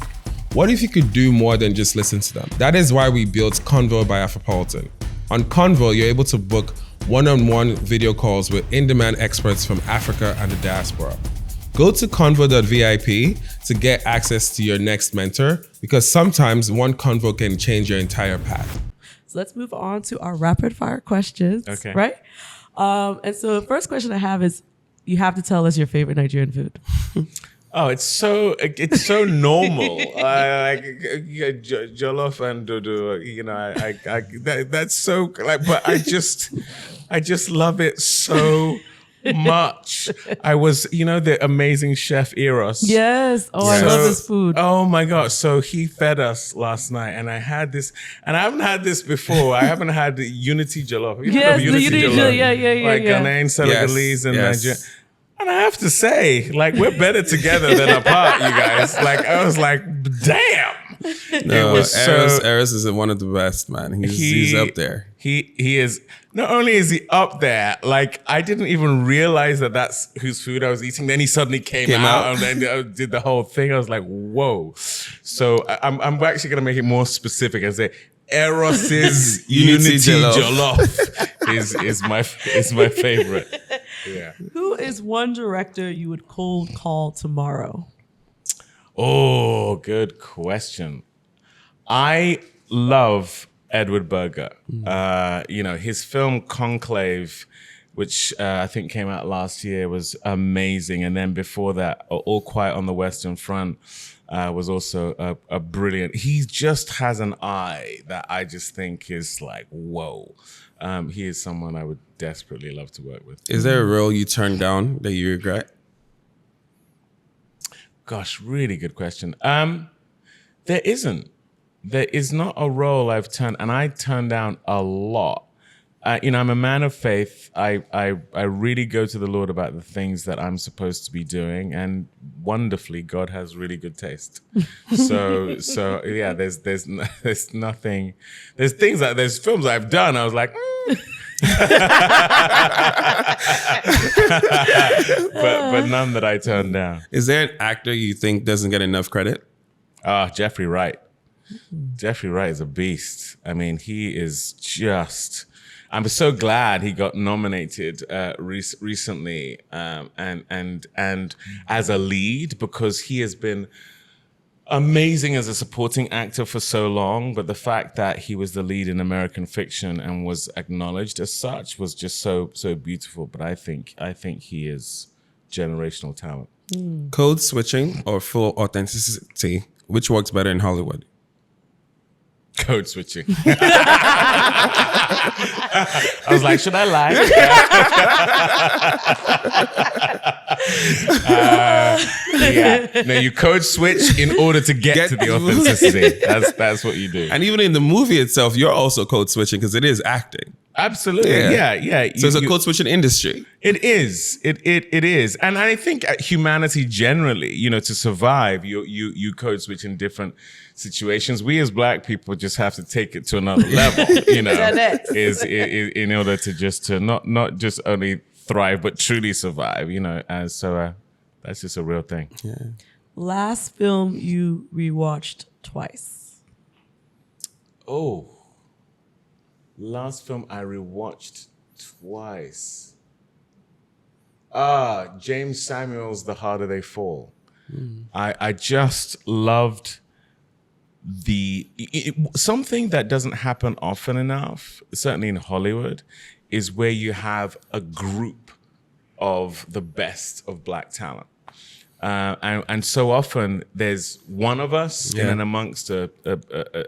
Speaker 3: What if you could do more than just listen to them? That is why we built Convo by Afropolitan. On Convo, you're able to book one-on-one video calls with in-demand experts from Africa and the diaspora. Go to convo.vip to get access to your next mentor, because sometimes one convo can change your entire path.
Speaker 2: So let's move on to our rapid fire questions. Okay. Right? And so the first question I have is, you have to tell us your favorite Nigerian food.
Speaker 1: Oh, it's so normal. Jollof and dodo. That's so like. But I just love it so much. I was, the amazing chef Eros.
Speaker 2: Yes. Oh, I love this food.
Speaker 1: Oh my God. So he fed us last night, and I had this, and I haven't had this before. I haven't had the Unity Jollof.
Speaker 2: Yes, the Unity Jollof. Yeah.
Speaker 1: Like Ghanaian, Senegalese, and Nigerian. And I have to say, like, we're better together than apart, you guys. Like, I was like, damn.
Speaker 3: No, Eros is one of the best, man. He's up there.
Speaker 1: He is. Not only is he up there, like, I didn't even realize that that's whose food I was eating. Then he suddenly came out and then did the whole thing. I was like, whoa. So I'm actually going to make it more specific and say, Eros's Unity Jollof is my favorite. Yeah.
Speaker 2: Who is one director you would cold call tomorrow?
Speaker 1: Oh, good question. I love Edward Berger. His film Conclave, which I think came out last year, was amazing. And then before that, All Quiet on the Western Front was also a brilliant. He just has an eye that I just think is like, whoa. He is someone I would desperately love to work with.
Speaker 3: Is there a role you turned down that you regret?
Speaker 1: Gosh, really good question. There isn't. There is not a role I've turned, and I turn down a lot. I'm a man of faith. I really go to the Lord about the things that I'm supposed to be doing, and wonderfully, God has really good taste. So yeah, there's nothing. There's things that there's films I've done. I was like, but none that I turned down.
Speaker 3: Is there an actor you think doesn't get enough credit?
Speaker 1: Jeffrey Wright. Jeffrey Wright is a beast. I mean, he is just. I'm so glad he got nominated recently, and as a lead, because he has been amazing as a supporting actor for so long. But the fact that he was the lead in American Fiction and was acknowledged as such was just so beautiful. But I think he is generational talent.
Speaker 3: Code switching or full authenticity, which works better in Hollywood?
Speaker 1: Code switching. I was like, should I lie? Yeah. No, you code switch in order to get to the authenticity. That's what you do.
Speaker 3: And even in the movie itself, you're also code switching because it is acting.
Speaker 1: Absolutely. Yeah.
Speaker 3: So it's a code switching industry.
Speaker 1: It is. It is. And I think humanity generally, to survive, you code switch in different situations. We as Black people just have to take it to another level, is in order to not just only thrive, but truly survive, so that's just a real thing.
Speaker 3: Yeah.
Speaker 2: Last film you rewatched twice?
Speaker 1: Oh. Last film I rewatched twice. James Samuel's The Harder They Fall. I just loved something that doesn't happen often enough, certainly in Hollywood, is where you have a group of the best of Black talent. And so often there's one of us in and amongst a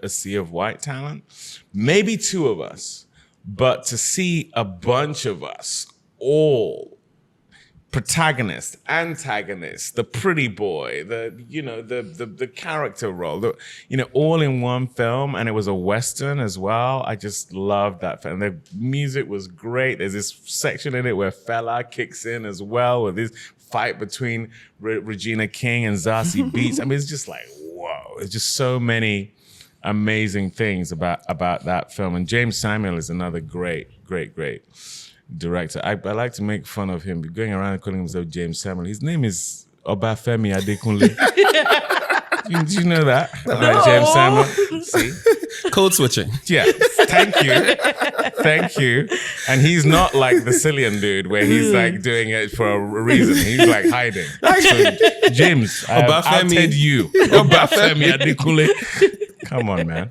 Speaker 1: sea of white talent, maybe two of us, but to see a bunch of us all protagonist, antagonist, the pretty boy, the character role, all in one film, and it was a Western as well. I just loved that film. The music was great. There's this section in it where Fela kicks in as well with this fight between Regina King and Zazie Beetz. I mean, it's just like, whoa. It's just so many amazing things about that film. And James Samuel is another great director. I like to make fun of him, going around calling himself James Samuel. His name is Obafemi Adekunle. Do you know that?
Speaker 2: No.
Speaker 1: About James Samuel? See?
Speaker 3: Code switching.
Speaker 1: Yeah. Thank you. And he's not like the Cillian dude where he's like doing it for a reason. He's like hiding. So, James, I have outed you. Obafemi Adekunle. Come on, man.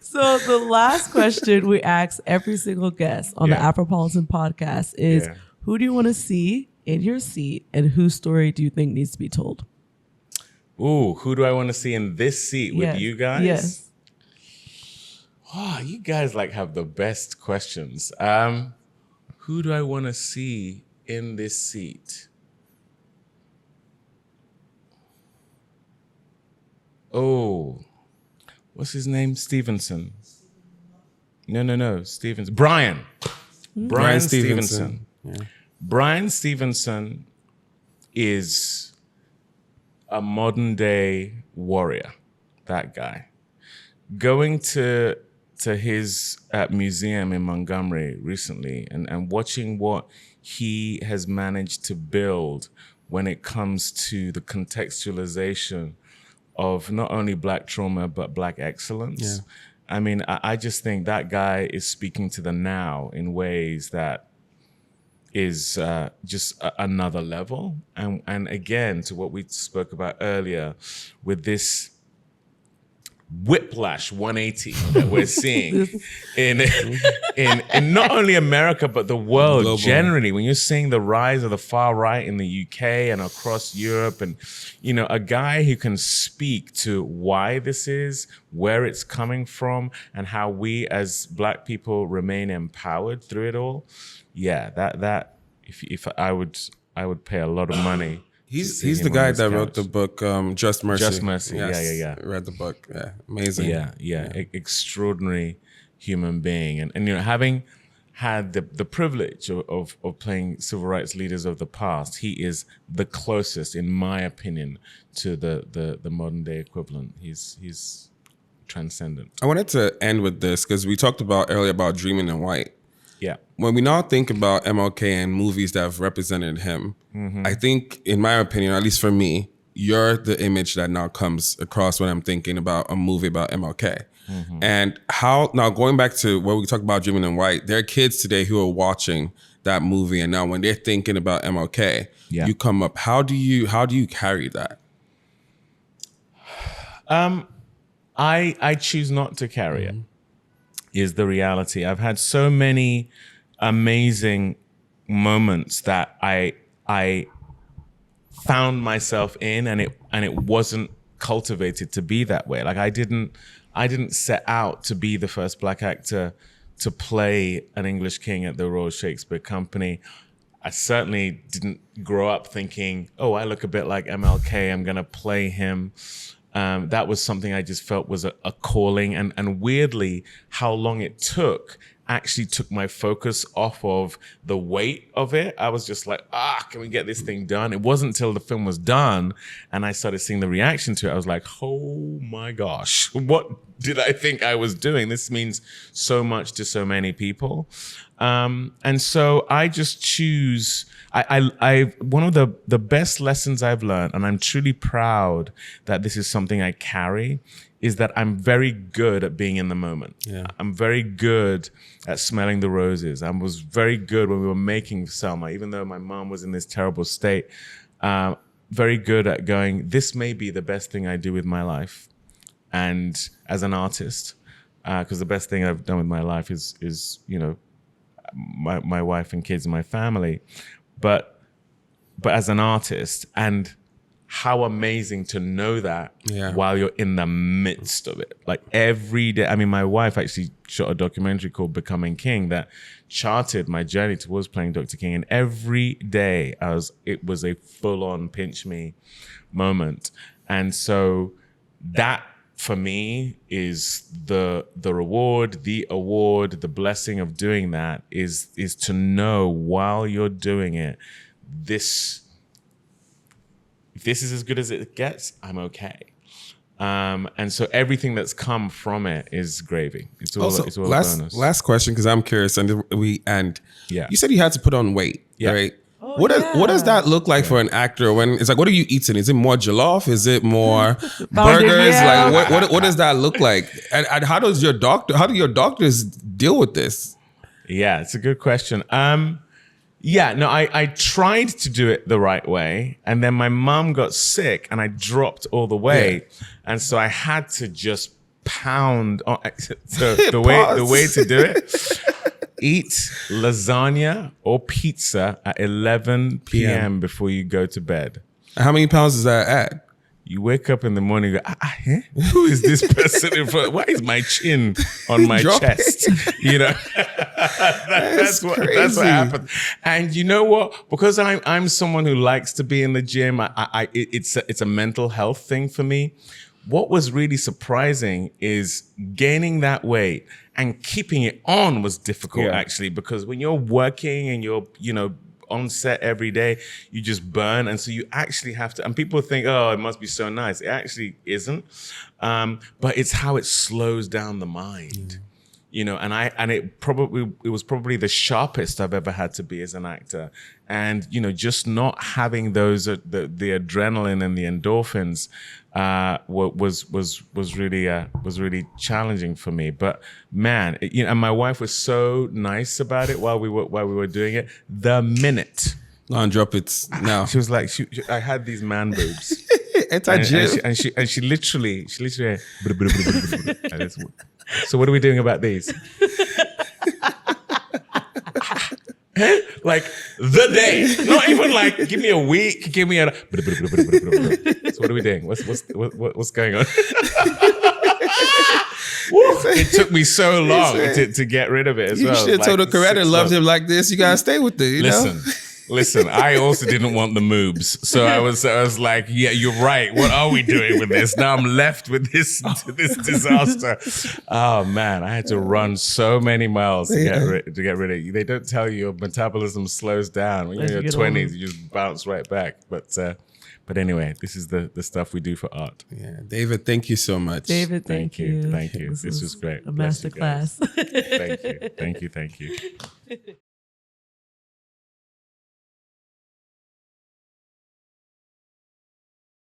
Speaker 2: So the last question we ask every single guest on the Afropolitan Podcast is, who do you want to see in your seat, and whose story do you think needs to be told?
Speaker 1: Ooh, who do I want to see in this seat with you guys?
Speaker 2: Yes.
Speaker 1: Oh, you guys have the best questions. Who do I want to see in this seat? Oh, what's his name? Stevenson. No. Stevenson. Bryan. Bryan Stevenson. Yeah. Bryan Stevenson is a modern day warrior. That guy. Going to his museum in Montgomery recently and watching what he has managed to build when it comes to the contextualization of not only Black trauma, but Black excellence. Yeah. I mean, I just think that guy is speaking to the now in ways that is just another level. And again, to what we spoke about earlier with this whiplash 180 that we're seeing in not only America, but the world global. Generally, when you're seeing the rise of the far right in the UK and across Europe, and, a guy who can speak to why this is, where it's coming from, and how we as Black people remain empowered through it all. Yeah, that if I would pay a lot of money.
Speaker 3: He's the guy that wrote the book Just Mercy.
Speaker 1: Just Mercy.
Speaker 3: Yes.
Speaker 1: Yeah.
Speaker 3: I read the book. Yeah, amazing.
Speaker 1: Yeah. Extraordinary human being, and having had the privilege of playing civil rights leaders of the past, he is the closest, in my opinion, to the modern day equivalent. He's transcendent.
Speaker 3: I wanted to end with this because we talked earlier about Dreaming in White.
Speaker 1: Yeah.
Speaker 3: When we now think about MLK and movies that have represented him, I think, in my opinion, or at least for me, you're the image that now comes across when I'm thinking about a movie about MLK. And now going back to what we talked about Dreaming in White, there are kids today who are watching that movie, and now when they're thinking about MLK, you come up. How do you carry that?
Speaker 1: I choose not to carry it. Is the reality. I've had so many amazing moments that I found myself in, and it wasn't cultivated to be that way. Like I didn't set out to be the first Black actor to play an English king at the Royal Shakespeare Company. I certainly didn't grow up thinking, oh, I look a bit like MLK, I'm gonna play him. That was something I just felt was a calling, and weirdly, how long it took actually took my focus off of the weight of it. I was just like, can we get this thing done? It wasn't until the film was done and I started seeing the reaction to it, I was like, oh my gosh, what did I think I was doing? This means so much to so many people. And so I just choose, one of the best lessons I've learned, and I'm truly proud that this is something I carry, is that I'm very good at being in the moment. Yeah. I'm very good at smelling the roses. I was very good when we were making Selma, even though my mom was in this terrible state, very good at going, this may be the best thing I do with my life. And as an artist, because the best thing I've done with my life is my wife and kids and my family, but as an artist, and how amazing to know that
Speaker 3: Yeah.
Speaker 1: while you're in the midst of it. Like every day. I mean, my wife actually shot a documentary called Becoming King that charted my journey towards playing Dr. King. And every day it was a full-on pinch me moment. And so that for me is the reward, the award, the blessing of doing that is to know while you're doing it, if this is as good as it gets, I'm okay. And so everything that's come from it is gravy. It's all a bonus.
Speaker 3: Last question, because I'm curious, and
Speaker 1: Yeah.
Speaker 3: you said you had to put on weight, right? What does that look like for an actor? When it's like, what are you eating? Is it more jollof? Is it more burgers?
Speaker 2: Yeah.
Speaker 3: Like, what does that look like? And how do your doctors deal with this?
Speaker 1: Yeah, it's a good question. I tried to do it the right way, and then my mom got sick, and I dropped all the weight, and so I had to just pound. So the way to do it: eat lasagna or pizza at 11 p.m. before you go to bed.
Speaker 3: How many pounds does that add?
Speaker 1: You wake up in the morning and go, who is this person in front? Why is my chin on my chest? You know, that's what happens. And you know what? Because I'm someone who likes to be in the gym, it's a mental health thing for me. What was really surprising is gaining that weight and keeping it on was difficult actually, because when you're working and you're, on set every day, you just burn. And so you actually have to, and people think, oh, it must be so nice. It actually isn't. But it's how it slows down the mind, and it was probably the sharpest I've ever had to be as an actor. And, just not having those, the adrenaline and the endorphins, was really challenging for me. But man, and my wife was so nice about it while we were doing it. The minute,
Speaker 3: go on, drop it now.
Speaker 1: She was like, I had these man boobs, and she literally. So what are we doing about these? Like the day, not even like give me a week, give me a. So what are we doing? What's going on? It took me so long to get rid of it as well.
Speaker 3: You should have told the creator loved him like this. You gotta stay with it.
Speaker 1: Listen. I also didn't want the moobs, so I was like, yeah, you're right. What are we doing with this? Now I'm left with this disaster. Oh man, I had to run so many miles to get rid of it. They don't tell you your metabolism slows down when you're in your 20s. You just bounce right back. But anyway, this is the stuff we do for art.
Speaker 3: Yeah, David, thank you so much.
Speaker 2: David, thank you.
Speaker 1: Thank you. This was great.
Speaker 2: A masterclass.
Speaker 1: Thank you.